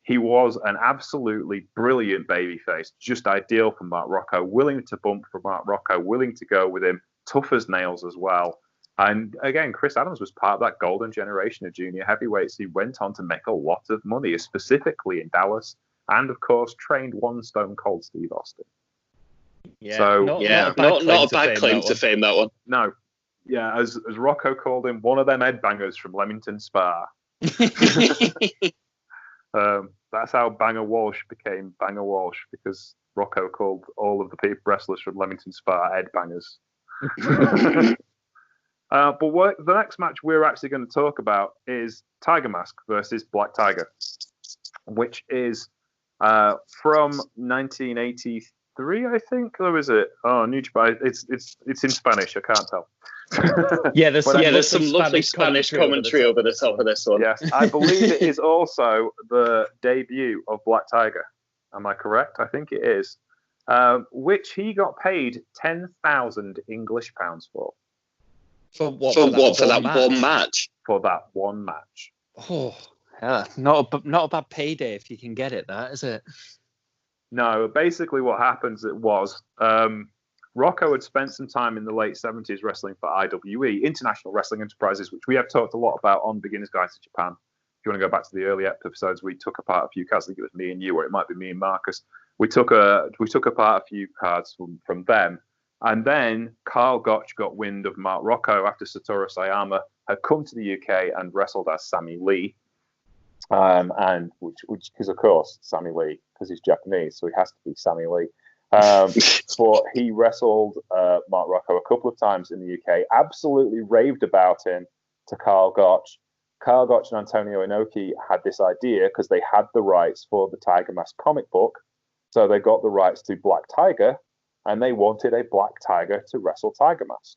He was an absolutely brilliant babyface, just ideal for Mark Rocco, willing to bump for Mark Rocco, willing to go with him, tough as nails as well. And again, Chris Adams was part of that golden generation of junior heavyweights. He went on to make a lot of money, specifically in Dallas, and of course, trained one Stone Cold Steve Austin. Yeah, so, not a bad claim to fame, that one. No. Yeah, as Rocco called him, one of them headbangers from Leamington Spa. That's how Banger Walsh became Banger Walsh, because Rocco called all of the wrestlers from Leamington Spa headbangers. But the next match we're actually going to talk about is Tiger Mask versus Black Tiger, which is from 1983, I think. Or is it? Oh, New Japan. It's in Spanish. I can't tell. There's some lovely Spanish commentary over the top of this one. Yes, I believe it is also the debut of Black Tiger. Am I correct? I think it is. Which he got paid 10,000 English pounds for. For that one match? For that one match. Oh, yeah, not a bad payday if you can get it. That is it. No, basically what happens was Rocco had spent some time in the late 70s wrestling for IWE, International Wrestling Enterprises, which we have talked a lot about on Beginner's Guide to Japan. If you want to go back to the early episodes, we took apart a few cards. I think it was me and you, or it might be me and Marcus. We took apart a few cards from them. And then Carl Gotch got wind of Mark Rocco after Satoru Sayama had come to the UK and wrestled as Sammy Lee. And which because of course Sammy Lee, because he's Japanese, so he has to be Sammy Lee. But he wrestled Mark Rocco a couple of times in the UK, absolutely raved about him to Carl Gotch. Carl Gotch and Antonio Inoki had this idea because they had the rights for the Tiger Mask comic book. So they got the rights to Black Tiger, and they wanted a Black Tiger to wrestle Tiger Mask.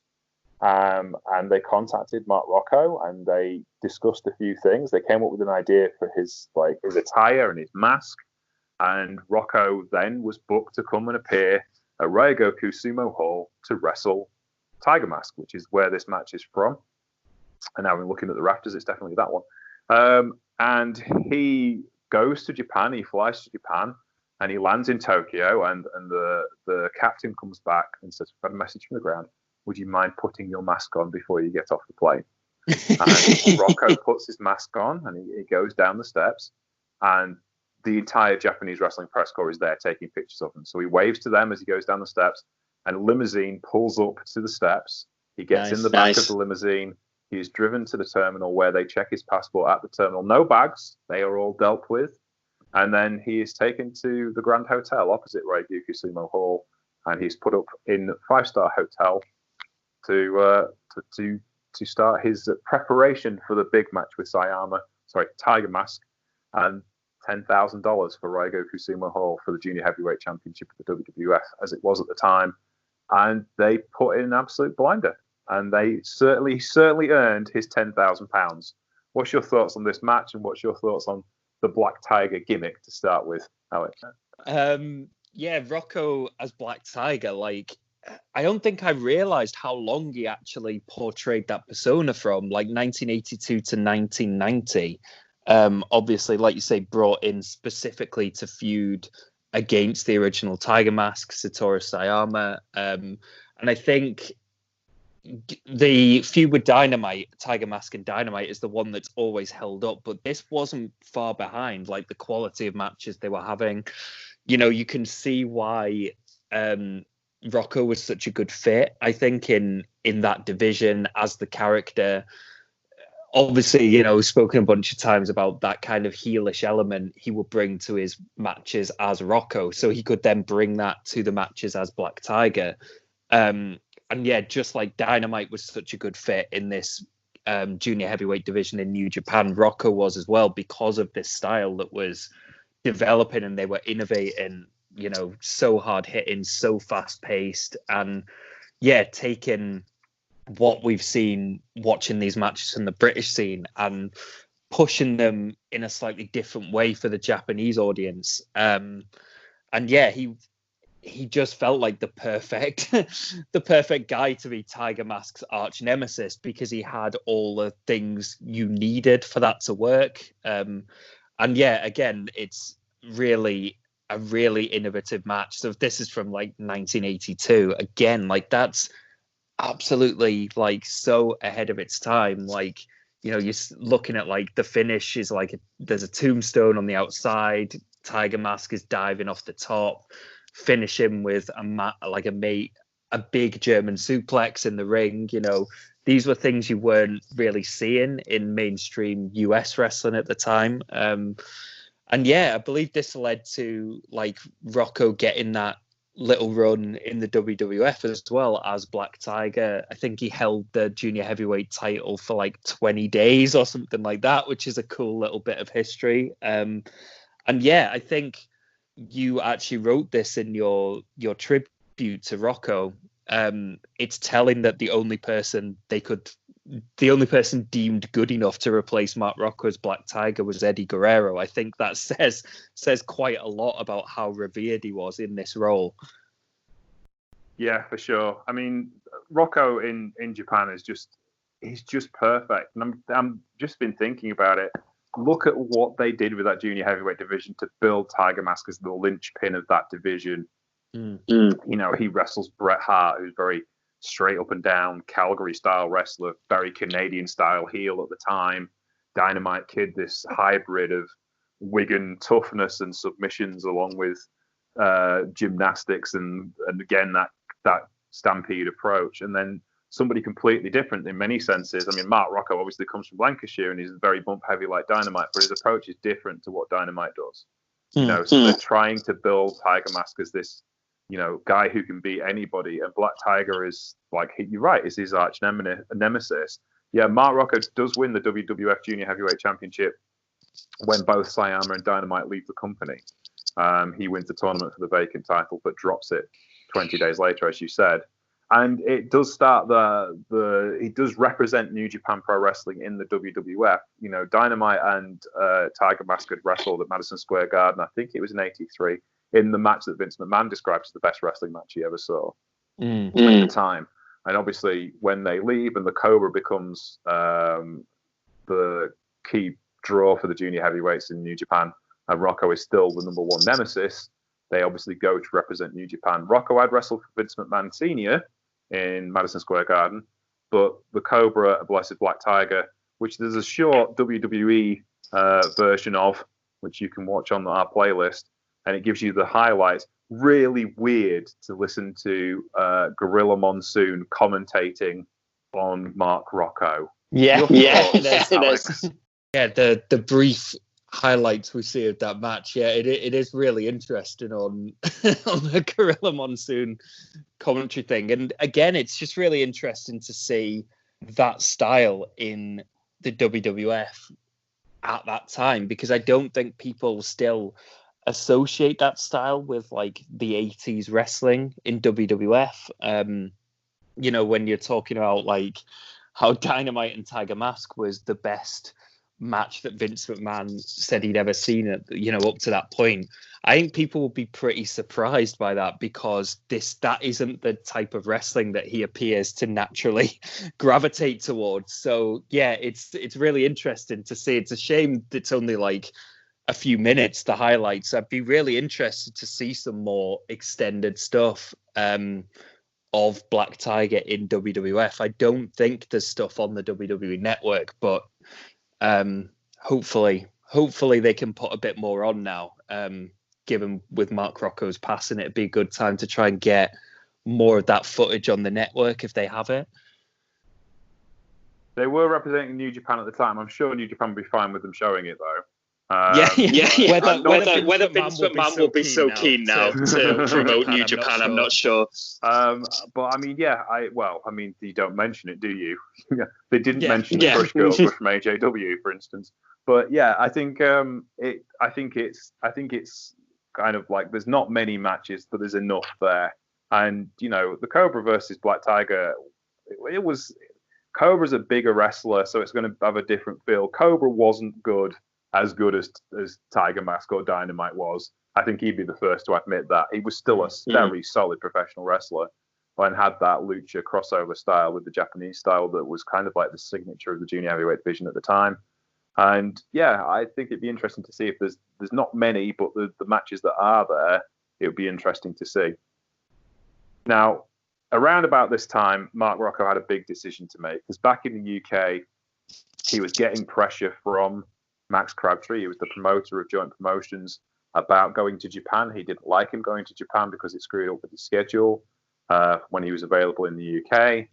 And they contacted Mark Rocco and they discussed a few things. They came up with an idea for his attire and his mask. And Rocco then was booked to come and appear at Ryogoku Sumo Hall to wrestle Tiger Mask, which is where this match is from. And now we're looking at the rafters, it's definitely that one. And he goes to Japan, he flies to Japan, and he lands in Tokyo, and the captain comes back and says, "I've got a message from the ground. Would you mind putting your mask on before you get off the plane?" And Rocco puts his mask on, and he goes down the steps, and the entire Japanese wrestling press corps is there taking pictures of him. So he waves to them as he goes down the steps, and a limousine pulls up to the steps. He gets in the back of the limousine. He is driven to the terminal where they check his passport at the terminal. No bags. They are all dealt with. And then he is taken to the Grand Hotel opposite Ryogoku Sumo Hall, and he's put up in a 5-star hotel to start his preparation for the big match with Tiger Mask, and $10,000 for Ryogoku Sumo Hall for the Junior Heavyweight Championship of the WWF, as it was at the time. And they put in an absolute blinder, and they certainly earned his £10,000. What's your thoughts on this match, and what's your thoughts on the Black Tiger gimmick to start with, Alex? Rocco as Black Tiger, I don't think I realized how long he actually portrayed that persona from, 1982 to 1990. Obviously, like you say, brought in specifically to feud against the original Tiger Mask, Satoru Sayama. And I think the feud with Dynamite, Tiger Mask and Dynamite, is the one that's always held up. But this wasn't far behind, the quality of matches they were having. You can see why Rocco was such a good fit, I think, in that division as the character. Obviously, spoken a bunch of times about that kind of heelish element he would bring to his matches as Rocco. So he could then bring that to the matches as Black Tiger. And yeah, just like Dynamite was such a good fit in this junior heavyweight division in New Japan, Rocco was as well, because of this style that was developing and they were innovating so hard hitting, so fast paced, and taking what we've seen watching these matches in the British scene and pushing them in a slightly different way for the Japanese audience. He just felt like the perfect the perfect guy to be Tiger Mask's arch nemesis, because he had all the things you needed for that to work. Again, it's really a really innovative match. So if this is from like 1982, again, like that's absolutely like so ahead of its time. Like, you're looking at like the finish is like there's a tombstone on the outside. Tiger Mask is diving off the top, finishing with a big German suplex in the ring. These were things you weren't really seeing in mainstream US wrestling at the time. I believe this led to like Rocco getting that little run in the WWF as well as Black Tiger. I think he held the junior heavyweight title for like 20 days or something like that, which is a cool little bit of history. I think you actually wrote this in your tribute to Rocco. It's telling that the only person deemed good enough to replace Mark Rocco as Black Tiger was Eddie Guerrero. I think that says quite a lot about how revered he was in this role. Yeah, for sure. I mean, Rocco in Japan he's just perfect. And I'm just been thinking about it. Look at what they did with that junior heavyweight division to build Tiger Mask as the linchpin of that division. He wrestles Bret Hart, who's very straight up and down Calgary style wrestler, very Canadian style heel at the time. Dynamite Kid, this hybrid of Wigan toughness and submissions, along with gymnastics and again that stampede approach. And then somebody completely different in many senses. I mean, Mark Rocco obviously comes from Lancashire and he's very bump heavy like Dynamite, but his approach is different to what Dynamite does. So they're trying to build Tiger Mask as this guy who can beat anybody, and Black Tiger is like, you're right, is his arch nemesis. Yeah, Mark Rocco does win the WWF Junior Heavyweight Championship when both Sayama and Dynamite leave the company. He wins the tournament for the vacant title, but drops it 20 days later, as you said. And it does start he does represent New Japan Pro Wrestling in the WWF. Dynamite and Tiger Mask had wrestled at Madison Square Garden. I think it was in '83. In the match that Vince McMahon describes as the best wrestling match he ever saw at the time. And obviously, when they leave and the Cobra becomes the key draw for the junior heavyweights in New Japan, and Rocco is still the number one nemesis, they obviously go to represent New Japan. Rocco had wrestled for Vince McMahon Sr. in Madison Square Garden, but the Cobra, a Blessed Black Tiger, which there's a short WWE version of, which you can watch on our playlist, and it gives you the highlights. Really weird to listen to Gorilla Monsoon commentating on Mark Rocco. Yeah, it is. Yeah, the brief highlights we see of that match. Yeah, it is really interesting on the Gorilla Monsoon commentary thing. And again, it's just really interesting to see that style in the WWF at that time, because I don't think people still associate that style with like the 80s wrestling in WWF. When you're talking about like how Dynamite and Tiger Mask was the best match that Vince McMahon said he'd ever seen up to that point, I think people will be pretty surprised by that, because that isn't the type of wrestling that he appears to naturally gravitate towards. So yeah, it's really interesting to see. It's a shame it's only like a few minutes, the highlights. I'd be really interested to see some more extended stuff of Black Tiger in WWF. I don't think there's stuff on the WWE network, but hopefully they can put a bit more on now. Given with Mark Rocco's passing, it'd be a good time to try and get more of that footage on the network if they have it. They were representing New Japan at the time. I'm sure New Japan would be fine with them showing it, though. Whether Vince McMahon will be so keen now to promote New Japan, I'm not sure. But I mean, you don't mention it, do you? They didn't mention the Crush Girls from AJW, for instance. But yeah, I think it's kind of like there's not many matches, but there's enough there. And the Cobra versus Black Tiger, it was Cobra's a bigger wrestler, so it's going to have a different feel. Cobra wasn't as good as Tiger Mask or Dynamite was. I think he'd be the first to admit that. He was still a very solid professional wrestler and had that lucha crossover style with the Japanese style that was kind of like the signature of the junior heavyweight division at the time. And yeah, I think it'd be interesting to see if there's not many, but the matches that are there, it would be interesting to see. Now, around about this time, Mark Rocco had a big decision to make, because back in the UK, he was getting pressure from Max Crabtree. He was the promoter of Joint Promotions about going to Japan. He didn't like him going to Japan because it screwed up with his schedule when he was available in the UK.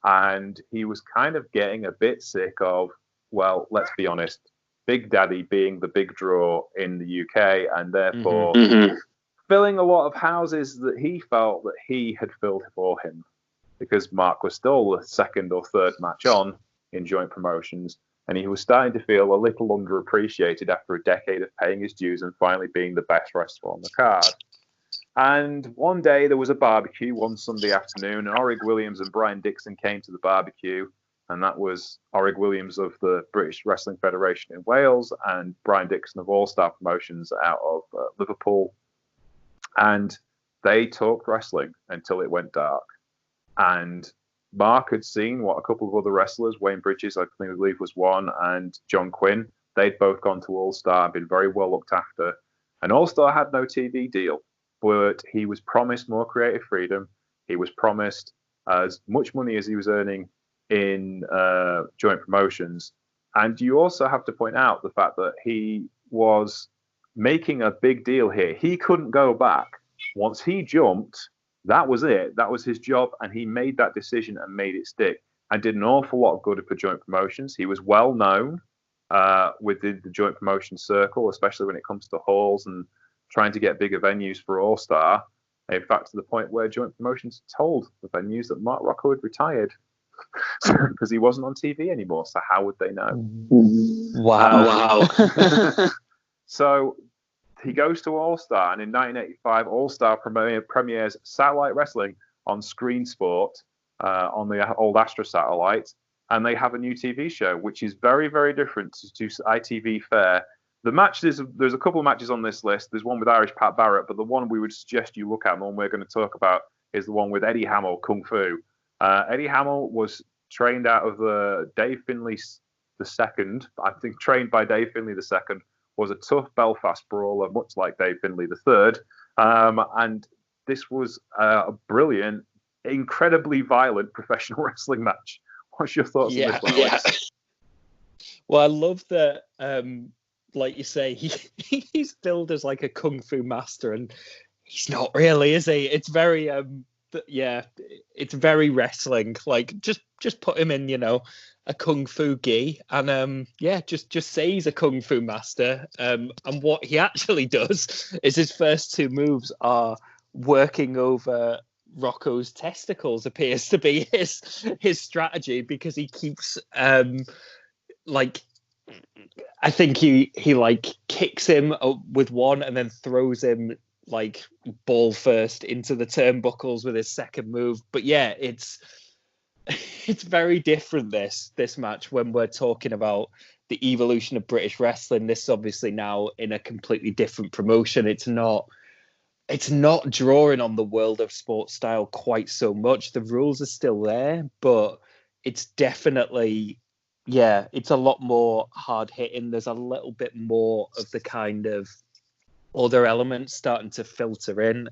And he was kind of getting a bit sick of, well, let's be honest, Big Daddy being the big draw in the UK, and therefore filling a lot of houses that he felt that he had filled for him, because Mark was still the second or third match on in Joint Promotions, and he was starting to feel a little underappreciated after a decade of paying his dues and finally being the best wrestler on the card. And one day there was a barbecue one Sunday afternoon, and Orig Williams and Brian Dixon came to the barbecue, and that was Orig Williams of the British Wrestling Federation in Wales and Brian Dixon of All Star Promotions out of Liverpool. And they talked wrestling until it went dark. And Mark had seen what a couple of other wrestlers, Wayne Bridges, I believe was one, and John Quinn, they'd both gone to All Star, been very well looked after. And All Star had no TV deal, but he was promised more creative freedom. He was promised as much money as he was earning in Joint Promotions. And you also have to point out the fact that he was making a big deal here. He couldn't go back. Once he jumped, that was it. That was his job, and he made that decision and made it stick and did an awful lot of good for Joint Promotions. He was well known within the Joint Promotion circle, especially when it comes to halls and trying to get bigger venues for All Star. In fact, to the point where Joint Promotions told the venues that Mark Rocco had retired because he wasn't on TV anymore. So how would they know? Wow. So he goes to All Star, and in 1985, All Star premieres Satellite Wrestling on Screen Sport on the old Astra satellite, and they have a new TV show, which is very, very different to ITV Fair. The matches, there's a couple of matches on this list. There's one with Irish Pat Barrett, but the one we would suggest you look at, and the one we're going to talk about, is the one with Eddie Hamill, Kung Fu. Eddie Hamill was trained out of Dave Finlay II, I think trained by Dave Finlay II, was a tough Belfast brawler, much like Dave Finlay III. And this was a brilliant, incredibly violent professional wrestling match. What's your thoughts on this one, Alex? Well, I love that, like you say, he's billed as like a kung fu master, and he's not really, is he? It's very, it's very wrestling. Like, just put him in, a kung fu gi, and just say he's a kung fu master. And what he actually does is his first two moves are working over Rocco's testicles. Appears to be his strategy, because he keeps I think he like kicks him with one and then throws him like ball first into the turnbuckles with his second move. But yeah, it's very different this match when we're talking about the evolution of British wrestling. This is obviously now in a completely different promotion. It's not drawing on the world of sports style quite so much. The rules are still there, but it's definitely, it's a lot more hard hitting. There's a little bit more of the kind of other elements starting to filter in.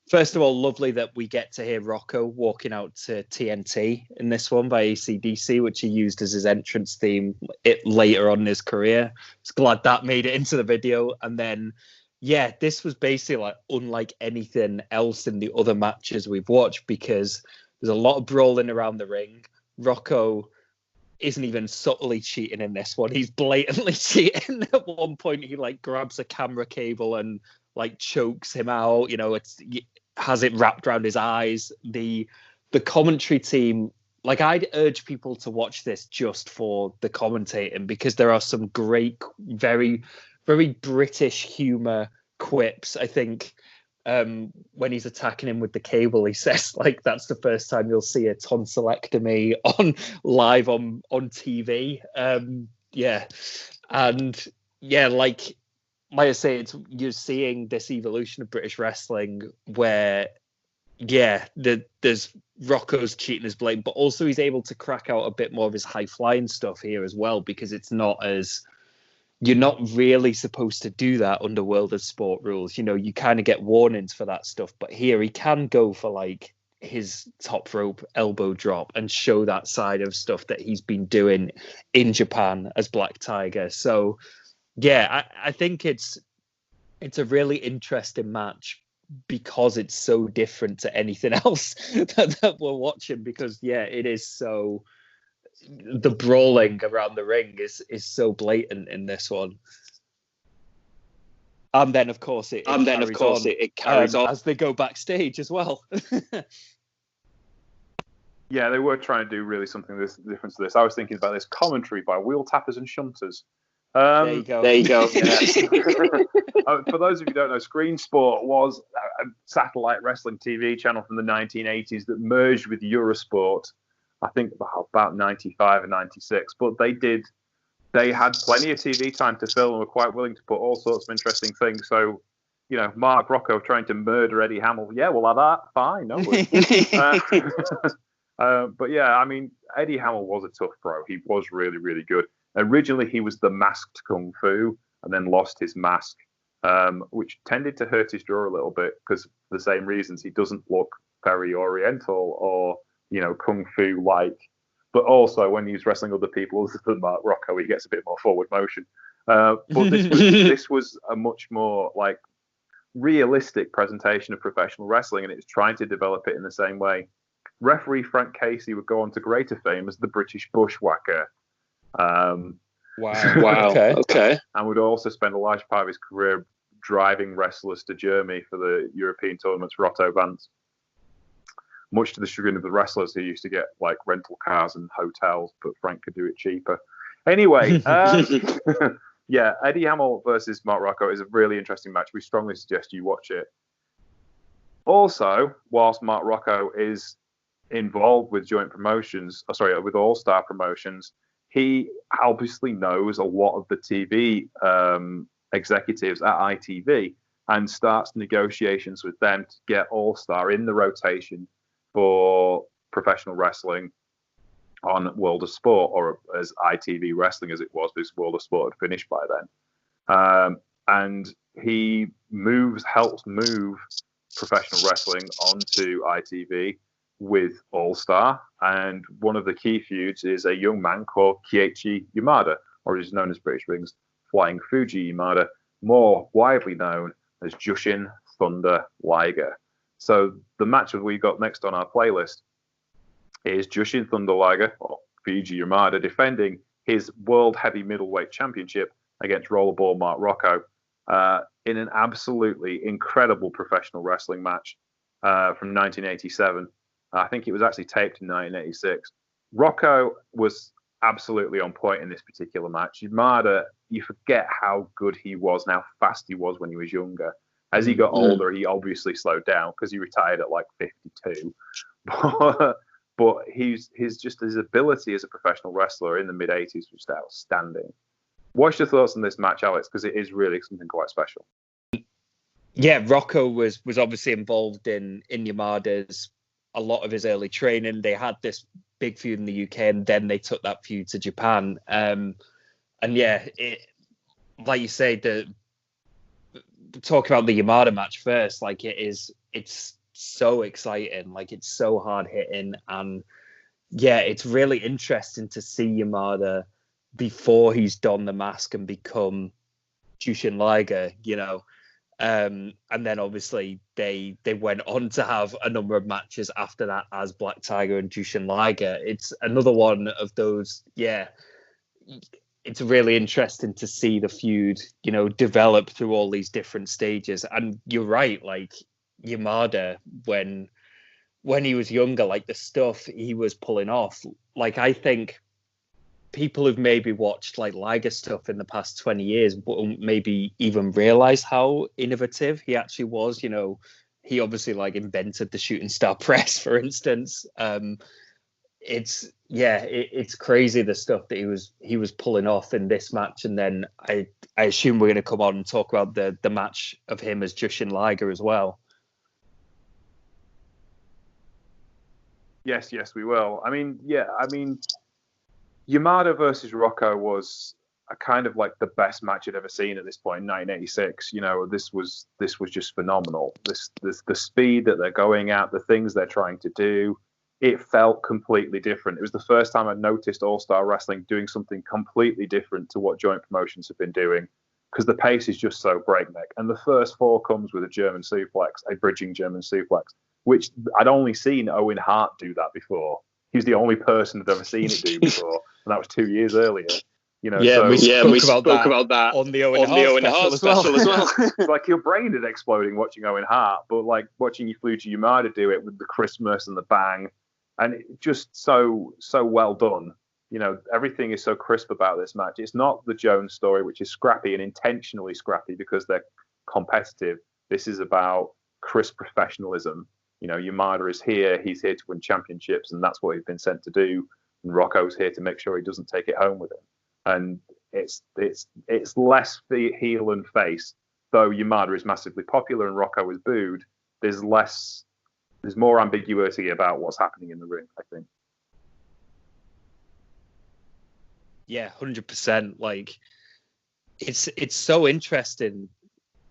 First of all, lovely that we get to hear Rocco walking out to TNT in this one by AC/DC, which he used as his entrance theme later on in his career. Just glad that made it into the video. And then, this was basically like unlike anything else in the other matches we've watched, because there's a lot of brawling around the ring. Rocco isn't even subtly cheating in this one. He's blatantly cheating. At one point, he like grabs a camera cable and like chokes him out. Has it wrapped around his eyes. The commentary team, like, I'd urge people to watch this just for the commentating, because there are some great, very, very British humor quips. I think when he's attacking him with the cable, he says like that's the first time you'll see a tonsillectomy on live on TV. Yeah, and yeah, like I say, you're seeing this evolution of British wrestling where, yeah, there's Rocco's cheating his blade, but also he's able to crack out a bit more of his high flying stuff here as well, because it's not as, you're not really supposed to do that under World of Sport rules. You know, you kind of get warnings for that stuff, but here he can go for like his top rope elbow drop and show that side of stuff that he's been doing in Japan as Black Tiger. So yeah, I think it's a really interesting match because it's so different to anything else that we're watching, because yeah, it is so, the brawling around the ring is so blatant in this one. And then of course it carries on as they go backstage as well. Yeah, they were trying to do really something different to this. I was thinking about this commentary by wheel tappers and shunters. There you go. Yeah. For those of you who don't know, Screen Sport was a satellite wrestling TV channel from the 1980s that merged with Eurosport, I think about 95 and 96. But they had plenty of TV time to fill and were quite willing to put all sorts of interesting things. So, you know, Mark Rocco trying to murder Eddie Hamill. Yeah, we'll have that. Fine, no worries. But yeah, I mean, Eddie Hamill was a tough pro. He was really, really good. Originally, he was the masked Kung Fu and then lost his mask, which tended to hurt his draw a little bit because for the same reasons. He doesn't look very Oriental or, you know, Kung Fu-like. But also, when he's wrestling other people other than Mark Rocco, he gets a bit more forward motion. But this was a much more, like, realistic presentation of professional wrestling, and it's trying to develop it in the same way. Referee Frank Casey would go on to greater fame as the British Bushwhacker. Wow. Okay. And would also spend a large part of his career driving wrestlers to Germany for the European tournaments for Otto Vance. Much to the chagrin of the wrestlers who used to get like rental cars and hotels, but Frank could do it cheaper. Anyway, yeah, Eddie Hamill versus Mark Rocco is a really interesting match. We strongly suggest you watch it. Also, whilst Mark Rocco is involved with joint promotions, with All Star Promotions, he obviously knows a lot of the TV executives at ITV and starts negotiations with them to get All Star in the rotation for professional wrestling on World of Sport, or as ITV Wrestling as it was, because World of Sport had finished by then. And he helps move professional wrestling onto ITV with All Star, and one of the key feuds is a young man called Keiichi Yamada, or is known as British Rings Flying Fuji Yamada, more widely known as Jushin Thunder Liger. So the match that we got next on our playlist is Jushin Thunder Liger, or Fuji Yamada, defending his World Heavy Middleweight Championship against Rollerball Mark Rocco in an absolutely incredible professional wrestling match from 1987. I think it was actually taped in 1986. Rocco was absolutely on point in this particular match. Yamada, you forget how good he was and how fast he was when he was younger. As he got older, he obviously slowed down because he retired at like 52. But his ability as a professional wrestler in the mid-80s was just outstanding. What's your thoughts on this match, Alex? Because it is really something quite special. Yeah, Rocco was obviously involved in Yamada's a lot of his early training. They had this big feud in the UK, and then they took that feud to Japan. And yeah, like you say, talk about the Yamada match first. Like it's so exciting. Like it's so hard hitting, and yeah, it's really interesting to see Yamada before he's donned the mask and become Jushin Liger. You know. And then obviously they went on to have a number of matches after that as Black Tiger and Jushin Liger. It's another one of those, yeah, it's really interesting to see the feud, you know, develop through all these different stages. And you're right, like Yamada, when he was younger, like the stuff he was pulling off, like I think people who've maybe watched like Liger stuff in the past 20 years won't maybe even realize how innovative he actually was. You know, he obviously like invented the shooting star press, for instance. It's crazy the stuff that he was pulling off in this match. And then I assume we're going to come on and talk about the match of him as Jushin Liger as well. Yes, we will. Yamada versus Rocco was a kind of like the best match I'd ever seen at this point in 1986. You know, this was just phenomenal. The speed that they're going at, the things they're trying to do, it felt completely different. It was the first time I'd noticed All-Star Wrestling doing something completely different to what joint promotions have been doing, because the pace is just so breakneck. And the first four comes with a German suplex, a bridging German suplex, which I'd only seen Owen Hart do that before. He was the only person I'd ever seen it do before, and that was 2 years earlier. You know, we spoke about that on the Owen Hart special as well. It's like your brain is exploding watching Owen Hart, but like watching Yufuji Yamada do it with the crispness and the bang, and it just so well done. You know, everything is so crisp about this match. It's not the Jones story, which is scrappy and intentionally scrappy because they're competitive. This is about crisp professionalism. You know, Yamada is here. He's here to win championships, and that's what he's been sent to do. And Rocco's here to make sure he doesn't take it home with him. And it's less heel and face, though Yamada is massively popular and Rocco is booed. There's more ambiguity about what's happening in the ring, I think. Yeah, 100%. Like, it's so interesting,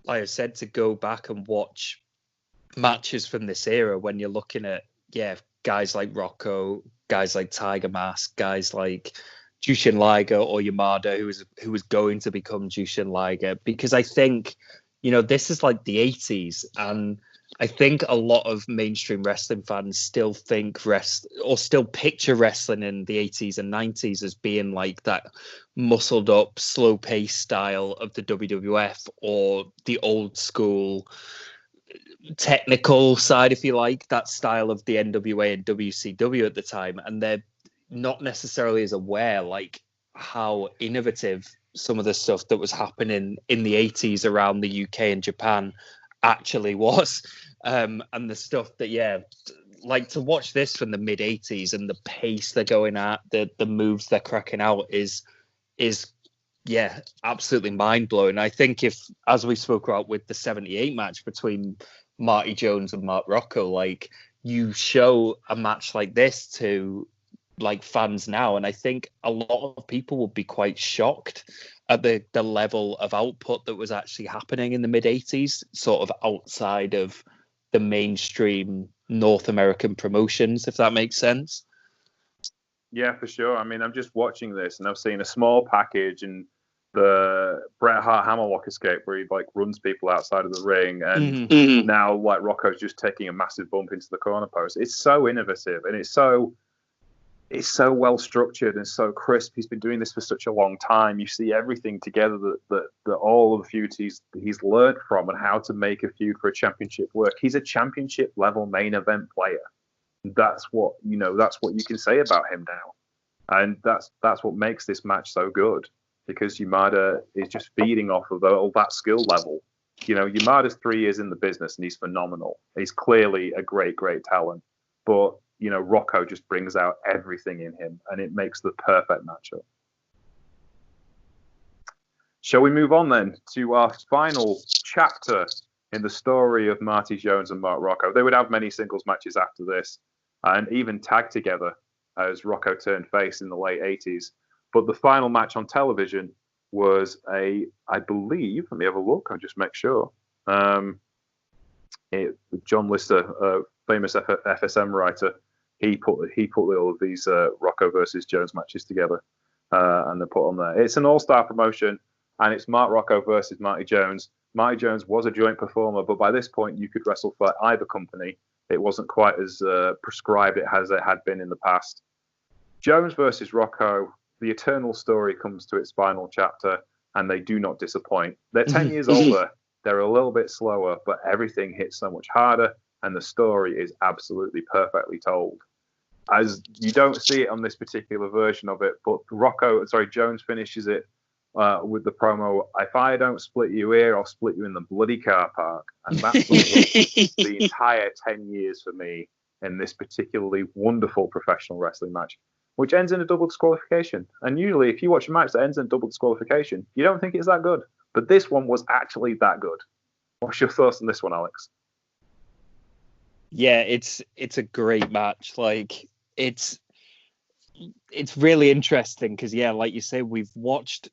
like I said, to go back and watch matches from this era when you're looking at guys like Rocco, guys like Tiger Mask, guys like Jushin Liger or Yamada, who was going to become Jushin Liger, because I think, you know, this is like the 80s, and I think a lot of mainstream wrestling fans still still picture wrestling in the 80s and 90s as being like that muscled up, slow paced style of the WWF, or the old school technical side, if you like, that style of the NWA and WCW at the time. And they're not necessarily as aware like how innovative some of the stuff that was happening in the 80s around the UK and Japan actually was. And the stuff that, like to watch this from the mid 80s and the pace they're going at, the moves they're cracking out is absolutely mind blowing. I think if, as we spoke about with the 78 match between Marty Jones and Mark Rocco, like you show a match like this to like fans now, and I think a lot of people would be quite shocked at the level of output that was actually happening in the mid 80s, sort of outside of the mainstream North American promotions, if that makes sense. Yeah, for sure. I mean, I'm just watching this and I've seen a small package and the Bret Hart hammerlock escape where he like runs people outside of the ring, and now like Rocco's just taking a massive bump into the corner post. It's so innovative and it's so well structured and so crisp. He's been doing this for such a long time. You see everything together that all of the feuds he's learned from and how to make a feud for a championship work. He's a championship level main event player. That's what you can say about him now, and that's what makes this match so good, because Yamada is just feeding off of all that skill level. You know, Yamada's 3 years in the business and he's phenomenal. He's clearly a great talent, but you know, Rocco just brings out everything in him, and it makes the perfect matchup. Shall we move on then to our final chapter in the story of Marty Jones and Mark Rocco? They would have many singles matches after this, and even tag together as Rocco turned face in the late 80s. But the final match on television was I believe, let me have a look, I'll just make sure. John Lister, a famous FSM writer, he put all of these Rocco versus Jones matches together, and they're put on there. It's an all-star promotion, and it's Mark Rocco versus Marty Jones. Marty Jones was a joint performer, but by this point you could wrestle for either company. It wasn't quite as prescribed as it had been in the past. Jones versus Rocco, the eternal story comes to its final chapter, and they do not disappoint. They're 10 years older, they're a little bit slower, but everything hits so much harder, and the story is absolutely perfectly told. as you don't see it on this particular version of it, but Jones finishes it with the promo, "If I don't split you here, I'll split you in the bloody car park." And that sums up the entire 10 years for me in this particularly wonderful professional wrestling match, which ends in a double disqualification. And usually, if you watch a match that ends in a double disqualification, you don't think it's that good. But this one was actually that good. What's your thoughts on this one, Alex? Yeah, it's a great match. Like, it's really interesting because, yeah, like you say, we watched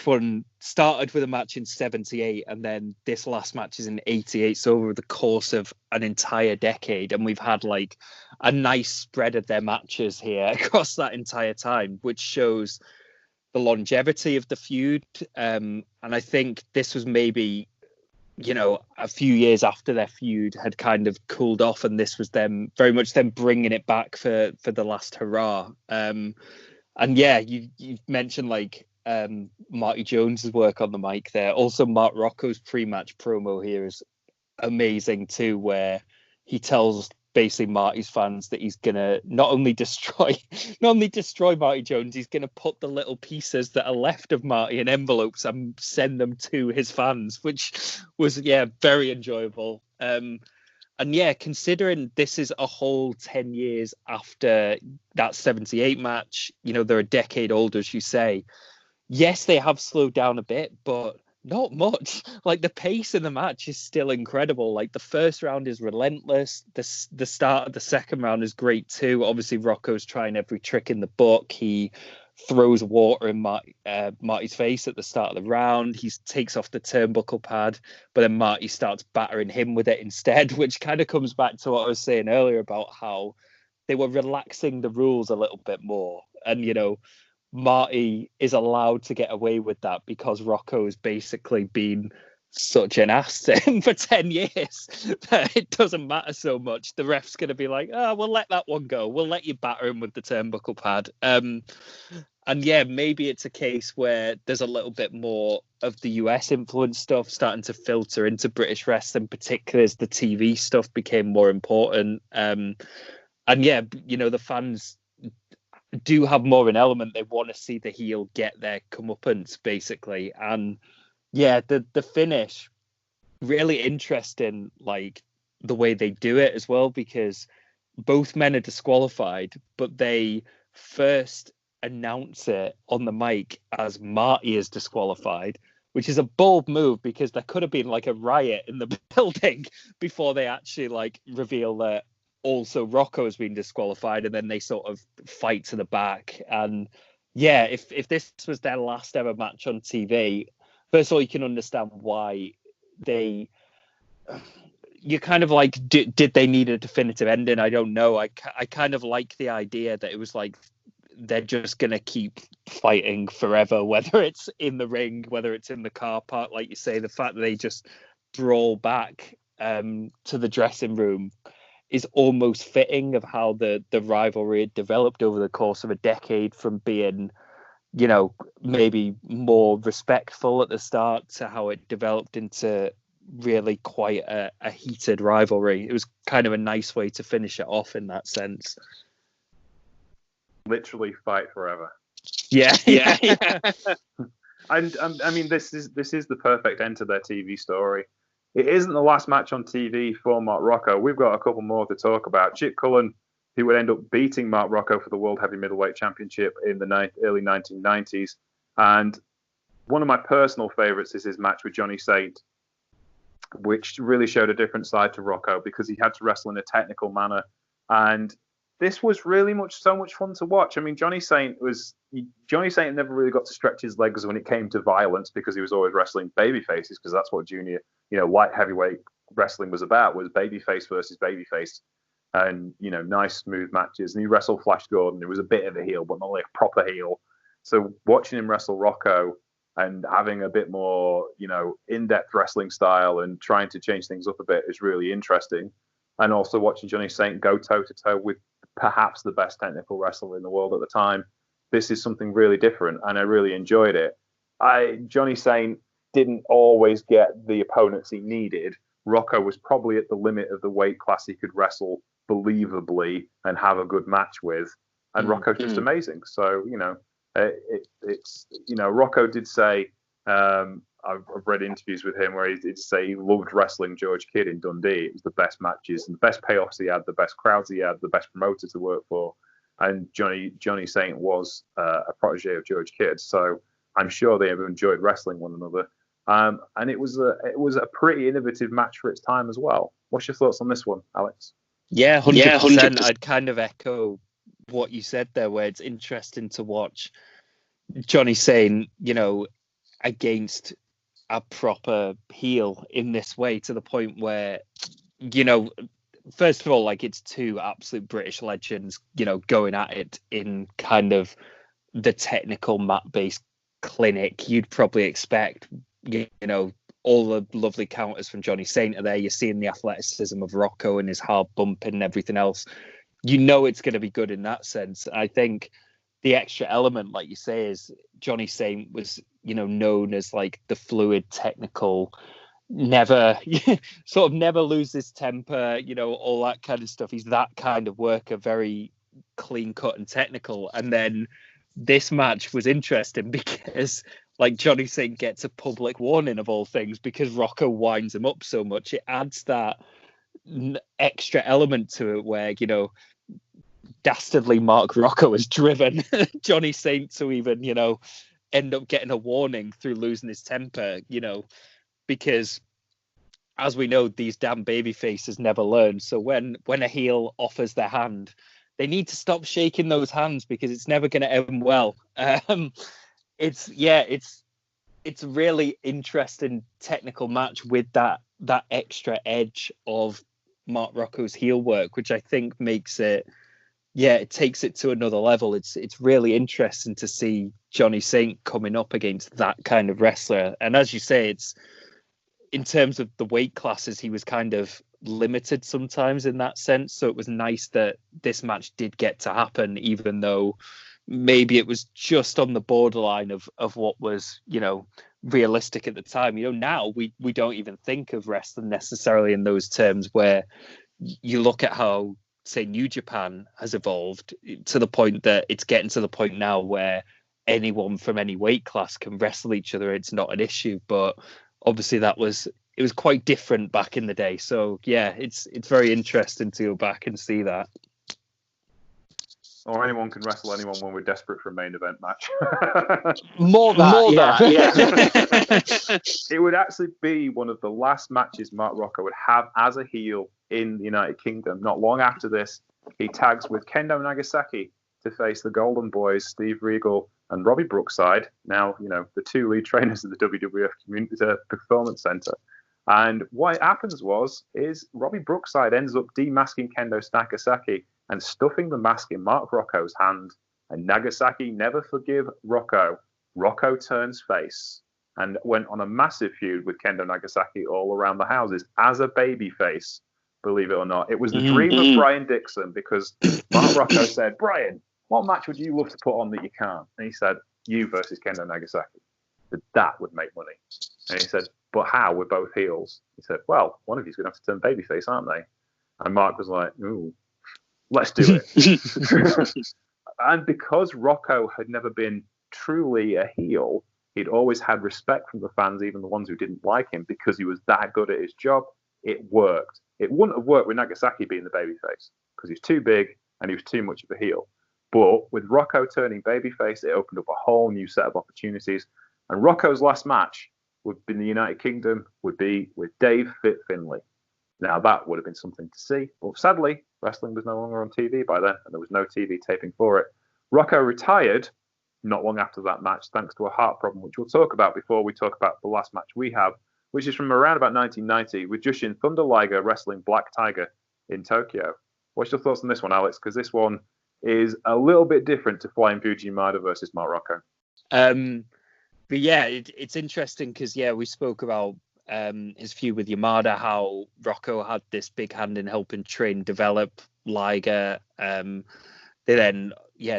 one, started with a match in 78, and then this last match is in 88. So over the course of an entire decade, and we've had like a nice spread of their matches here across that entire time, which shows the longevity of the feud. And I think this was maybe, a few years after their feud had kind of cooled off, and this was them very much them bringing it back for the last hurrah. And yeah, you mentioned like Marty Jones's work on the mic there. Also, Mark Rocco's pre-match promo here is amazing too, where he tells basically Marty's fans that he's gonna not only destroy Marty Jones, he's gonna put the little pieces that are left of Marty in envelopes and send them to his fans, which was very enjoyable. And yeah, considering this is a whole 10 years after that 78 match, they're a decade older, as you say. Yes, they have slowed down a bit, but not much. Like, the pace in the match is still incredible. Like, the first round is relentless. The start of the second round is great too. Obviously, Rocco's trying every trick in the book. He throws water in Marty's face at the start of the round. He takes off the turnbuckle pad, but then Marty starts battering him with it instead, which kind of comes back to what I was saying earlier about how they were relaxing the rules a little bit more. And, Marty is allowed to get away with that because Rocco has basically been such an ass to him for 10 years that it doesn't matter so much. The ref's going to be like, we'll let that one go. We'll let you batter him with the turnbuckle pad. And yeah, maybe it's a case where there's a little bit more of the US influence stuff starting to filter into British wrestling, particularly as the TV stuff became more important. And yeah, the fans do have more of an element. They want to see the heel get their comeuppance, basically. And yeah, the finish, really interesting, like the way they do it as well, because both men are disqualified, but they first announce it on the mic as Marty is disqualified, which is a bold move because there could have been like a riot in the building before they actually like reveal that also Rocco has been disqualified, and then they sort of fight to the back. And yeah, if this was their last ever match on TV, first of all, you can understand why you kind of like, did they need a definitive ending? I don't know. I kind of like the idea that it was like they're just going to keep fighting forever, whether it's in the ring, whether it's in the car park, like you say. The fact that they just brawl back to the dressing room is almost fitting of how the rivalry had developed over the course of a decade, from being, maybe more respectful at the start to how it developed into really quite a heated rivalry. It was kind of a nice way to finish it off in that sense. Literally fight forever. Yeah. And I mean, this is the perfect end to their TV story. It isn't the last match on TV for Mark Rocco. We've got a couple more to talk about. Chip Cullen, who would end up beating Mark Rocco for the World Heavy Middleweight Championship in the early 1990s. And one of my personal favorites is his match with Johnny Saint, which really showed a different side to Rocco because he had to wrestle in a technical manner. And this was really so much fun to watch. I mean, Johnny Saint never really got to stretch his legs when it came to violence because he was always wrestling baby faces, because that's what junior, light heavyweight wrestling was about, was babyface versus babyface. And, nice smooth matches. And he wrestled Flash Gordon, who was a bit of a heel, but not like a proper heel. So watching him wrestle Rocco and having a bit more, in-depth wrestling style and trying to change things up a bit is really interesting. And also watching Johnny Saint go toe-to-toe with perhaps the best technical wrestler in the world at the time. This is something really different, and I really enjoyed it. Johnny Saint didn't always get the opponents he needed, Rocco was probably at the limit of the weight class he could wrestle believably and have a good match with. And Rocco's just amazing. So, it's Rocco did say, I've read interviews with him where he did say he loved wrestling George Kidd in Dundee. It was the best matches and the best payoffs he had, the best crowds he had, the best promoter to work for. And Johnny Saint was a protege of George Kidd. So I'm sure they have enjoyed wrestling one another. And it was a pretty innovative match for its time as well. What's your thoughts on this one, Alex? Yeah, 100%. I'd kind of echo what you said there, where it's interesting to watch Johnny Saint, against a proper heel in this way, to the point where, first of all, like, it's two absolute British legends, going at it in kind of the technical mat-based clinic you'd probably expect. All the lovely counters from Johnny Saint are there. You're seeing the athleticism of Rocco and his hard bumping and everything else. It's going to be good in that sense. I think the extra element, like you say, is Johnny Saint was, known as like the fluid, technical, never lose his temper, all that kind of stuff. He's that kind of worker, very clean cut and technical. And then this match was interesting because, like, Johnny Saint gets a public warning of all things because Rocco winds him up so much. It adds that extra element to it where, dastardly Mark Rocco has driven Johnny Saint to even, end up getting a warning through losing his temper, because as we know, these damn baby faces never learn. So when a heel offers their hand, they need to stop shaking those hands because it's never going to end well. It's a really interesting technical match with that extra edge of Mark Rocco's heel work, which I think makes it, it takes it to another level. It's really interesting to see Johnny Saint coming up against that kind of wrestler. And as you say, it's, in terms of the weight classes, he was kind of limited sometimes in that sense. So it was nice that this match did get to happen, even though maybe it was just on the borderline of what was, realistic at the time. Now we don't even think of wrestling necessarily in those terms, where you look at how, say, New Japan has evolved to the point that it's getting to the point now where anyone from any weight class can wrestle each other. It's not an issue, but obviously it was quite different back in the day. So yeah, it's very interesting to go back and see that. Or anyone can wrestle anyone when we're desperate for a main event match. More that. It would actually be one of the last matches Mark Rocco would have as a heel in the United Kingdom. Not long after this, he tags with Kendo Nagasaki to face the Golden Boys, Steve Regal and Robbie Brookside. Now, the two lead trainers of the WWF Community Performance Center. And what happens is Robbie Brookside ends up demasking Kendo Nagasaki and stuffing the mask in Mark Rocco's hand. And Nagasaki never forgive Rocco. Rocco turns face and went on a massive feud with Kendo Nagasaki all around the houses as a babyface, believe it or not. It was the dream of Brian Dixon, because Mark Rocco said, "Brian, what match would you love to put on that you can't?" And he said, "You versus Kendo Nagasaki." That would make money. And he said, "But how? We're both heels." He said, "Well, one of you's going to have to turn babyface, aren't they?" And Mark was like, "Ooh, let's do it." And because Rocco had never been truly a heel, he'd always had respect from the fans, even the ones who didn't like him, because he was that good at his job. It worked. It wouldn't have worked with Nagasaki being the babyface, because he was too big and he was too much of a heel. But with Rocco turning babyface, it opened up a whole new set of opportunities. And Rocco's last match would be in the United Kingdom, would be with Dave Fit Finlay. Now, that would have been something to see. But sadly, wrestling was no longer on TV by then, and there was no TV taping for it. Rocco retired not long after that match, thanks to a heart problem, which we'll talk about before we talk about the last match we have, which is from around about 1990, with Jushin Thunder Liger wrestling Black Tiger in Tokyo. What's your thoughts on this one, Alex? Because this one is a little bit different to Flying Fuji Yamada versus Mark Rocco. But yeah, it's interesting because, we spoke about his feud with Yamada, how Rocco had this big hand in helping train develop Liger. They then,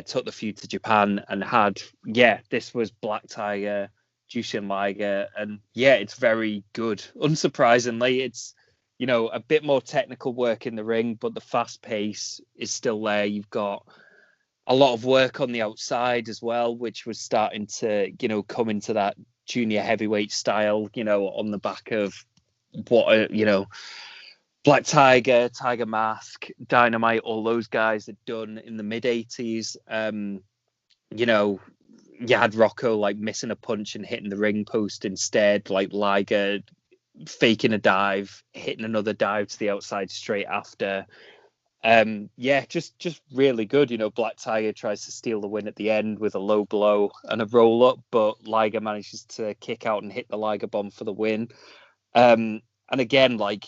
took the feud to Japan and had, this was Black Tiger, Jushin Liger. And it's very good. Unsurprisingly, a bit more technical work in the ring, but the fast pace is still there. You've got a lot of work on the outside as well, which was starting to, come into that junior heavyweight style, on the back of what, Black Tiger, Tiger Mask, Dynamite, all those guys had done in the mid 80s. You had Rocco like missing a punch and hitting the ring post instead, like Liger faking a dive, hitting another dive to the outside straight after. Just really good. Black Tiger tries to steal the win at the end with a low blow and a roll up, but Liger manages to kick out and hit the Liger bomb for the win. And again, like,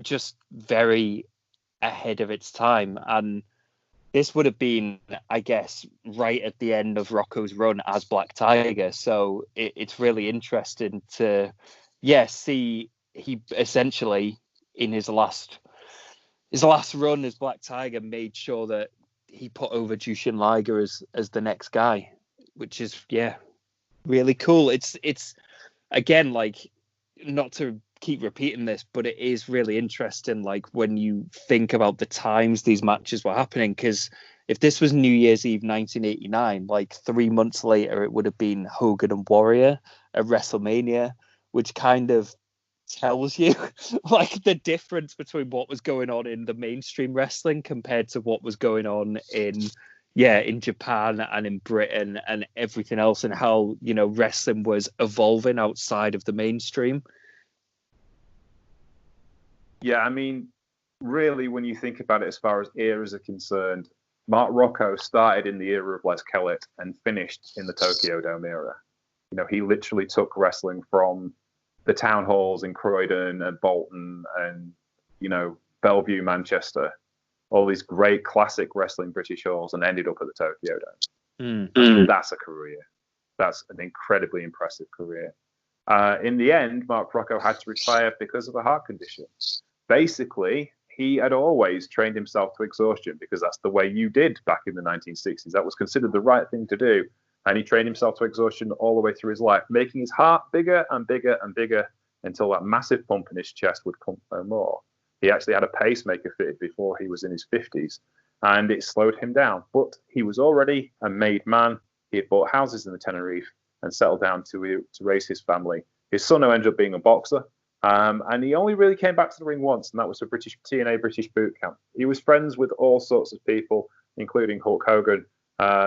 just very ahead of its time. And this would have been, I guess, right at the end of Rocco's run as Black Tiger. So it's really interesting to, see he essentially in his last run as Black Tiger made sure that he put over Jushin Liger as the next guy, which is, really cool. It's again, like, not to keep repeating this, but it is really interesting, like, when you think about the times these matches were happening, because if this was New Year's Eve 1989, like 3 months later it would have been Hogan and Warrior at WrestleMania, which kind of tells you like the difference between what was going on in the mainstream wrestling compared to what was going on in Japan and in Britain and everything else, and how wrestling was evolving outside of the mainstream. Yeah, I mean, really, when you think about it, as far as eras are concerned, Mark Rocco started in the era of Les Kellett and finished in the Tokyo Dome era. He literally took wrestling from the town halls in Croydon and Bolton and, Bellevue, Manchester, all these great classic wrestling British halls, and ended up at the Tokyo Dome. That's a career. That's an incredibly impressive career. In the end, Mark Rocco had to retire because of a heart condition. Basically, he had always trained himself to exhaustion because that's the way you did back in the 1960s. That was considered the right thing to do. And he trained himself to exhaustion all the way through his life, making his heart bigger and bigger and bigger until that massive pump in his chest would come no more. He actually had a pacemaker fitted before he was in his 50s, and it slowed him down. But he was already a made man. He had bought houses in the Tenerife and settled down to raise his family. His son ended up being a boxer, and he only really came back to the ring once, and that was for TNA British Boot Camp. He was friends with all sorts of people, including Hulk Hogan.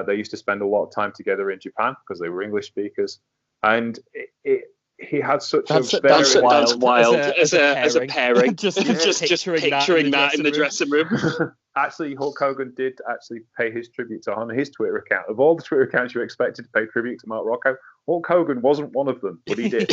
They used to spend a lot of time together in Japan because they were English speakers, and he had such that's wild as a pairing. just picturing that in the dressing room. Actually, Hulk Hogan did actually pay his tribute to on his Twitter account. Of all the Twitter accounts you expected to pay tribute to Mark Rocco, Hulk Hogan wasn't one of them, but he did.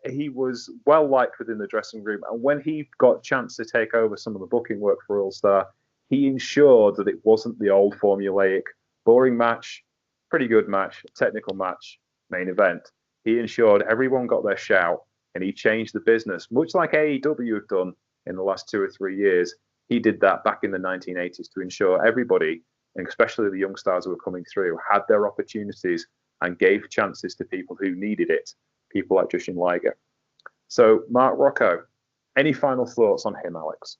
He was well liked within the dressing room, and when he got a chance to take over some of the booking work for All Star, he ensured that it wasn't the old formulaic, boring match, pretty good match, technical match, main event. He ensured everyone got their shout, and he changed the business, much like AEW have done in the last 2 or 3 years. He did that back in the 1980s to ensure everybody, and especially the young stars who were coming through, had their opportunities and gave chances to people who needed it, people like Jushin Liger. So, Mark Rocco, any final thoughts on him, Alex?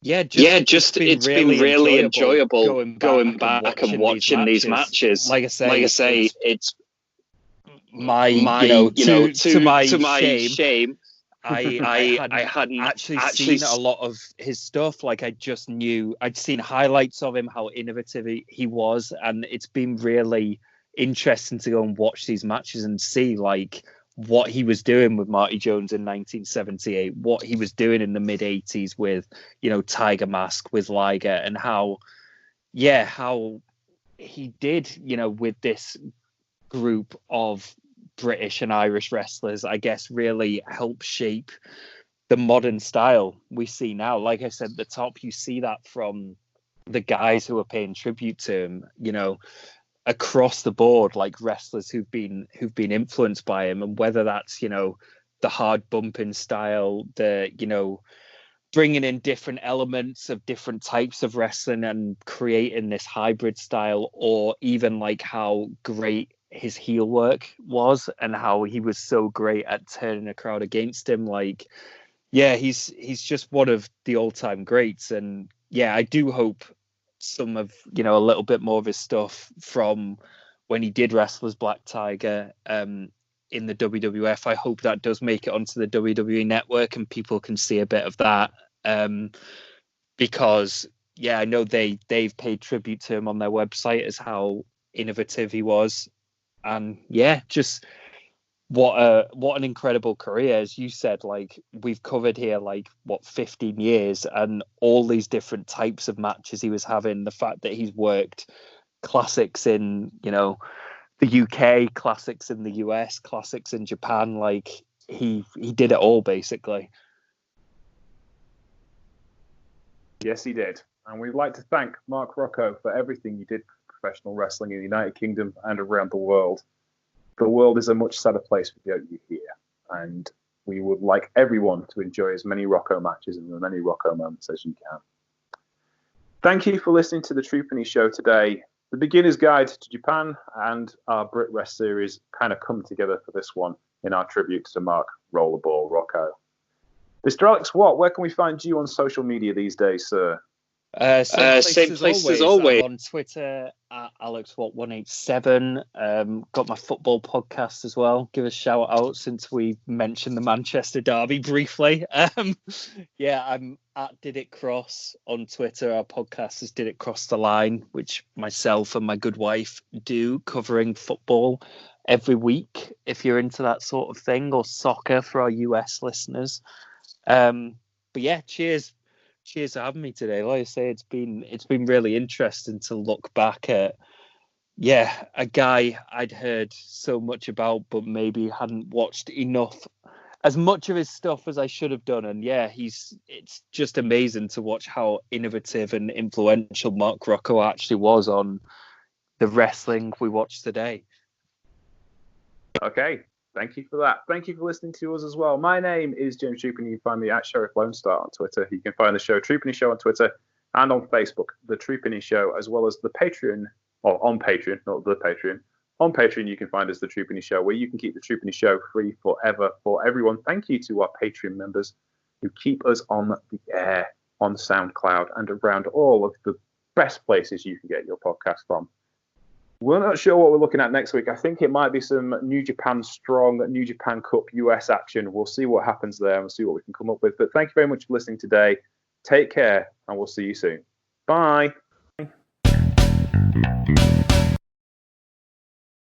It's been really enjoyable going back and watching these matches. Like I say, it's my to my shame. I hadn't actually seen a lot of his stuff. Like, I just knew I'd seen highlights of him, how innovative he was, and it's been really interesting to go and watch these matches and see like what he was doing with Marty Jones in 1978, what he was doing in the mid 80s with, Tiger Mask, with Liger, and how he did, with this group of British and Irish wrestlers, I guess, really help shape the modern style we see now. Like I said at the top, you see that from the guys who are paying tribute to him, across the board, like wrestlers who've been influenced by him, and whether that's the hard bumping style, the bringing in different elements of different types of wrestling and creating this hybrid style, or even like how great his heel work was and how he was so great at turning a crowd against him. Like, yeah, he's just one of the all-time greats. And yeah, I do hope some of, a little bit more of his stuff from when he did wrestle as Black Tiger in the WWF, I hope that does make it onto the WWE network and people can see a bit of that. Because yeah, I know they've paid tribute to him on their website as how innovative he was. And yeah, just what an incredible career. As you said, like, we've covered here 15 years and all these different types of matches he was having. The fact that he's worked classics in the UK, classics in the US, classics in Japan, like he did it all basically. Yes, he did. And we'd like to thank Mark Rocco for everything you did for professional wrestling in the United Kingdom and around the world. The world is a much sadder place without you here. And we would like everyone to enjoy as many Rocco matches and as many Rocco moments as you can. Thank you for listening to the Truepenny Show today. The Beginner's Guide to Japan and our Brit Rest series kind of come together for this one in our tribute to Mark Rollerball Rocco. Mr. Alex Watt, where can we find you on social media these days, sir? Same place as always. I'm on Twitter at AlexWatt187. Got my football podcast as well. Give a shout out since we mentioned the Manchester Derby briefly. Yeah, I'm at Did It Cross on Twitter. Our podcast is Did It Cross the Line, which myself and my good wife do, covering football every week if you're into that sort of thing, or soccer for our US listeners. But yeah, cheers for having me today. Like I say, it's been really interesting to look back at, a guy I'd heard so much about, but maybe hadn't watched as much of his stuff as I should have done. And yeah, it's just amazing to watch how innovative and influential Mark Rocco actually was on the wrestling we watch today. Okay. Thank you for that. Thank you for listening to us as well. My name is James Truepenny. You can find me at Sheriff Lone Star on Twitter. You can find the show Truepenny Show on Twitter and on Facebook, The Truepenny Show, as well as the Patreon, or on Patreon, not the Patreon. On Patreon, you can find us The Truepenny Show, where you can keep The Truepenny Show free forever for everyone. Thank you to our Patreon members who keep us on the air on SoundCloud and around all of the best places you can get your podcast from. We're not sure what we're looking at next week. I think it might be some New Japan Strong, New Japan Cup US action. We'll see what happens there and we'll see what we can come up with. But thank you very much for listening today. Take care, and we'll see you soon. Bye.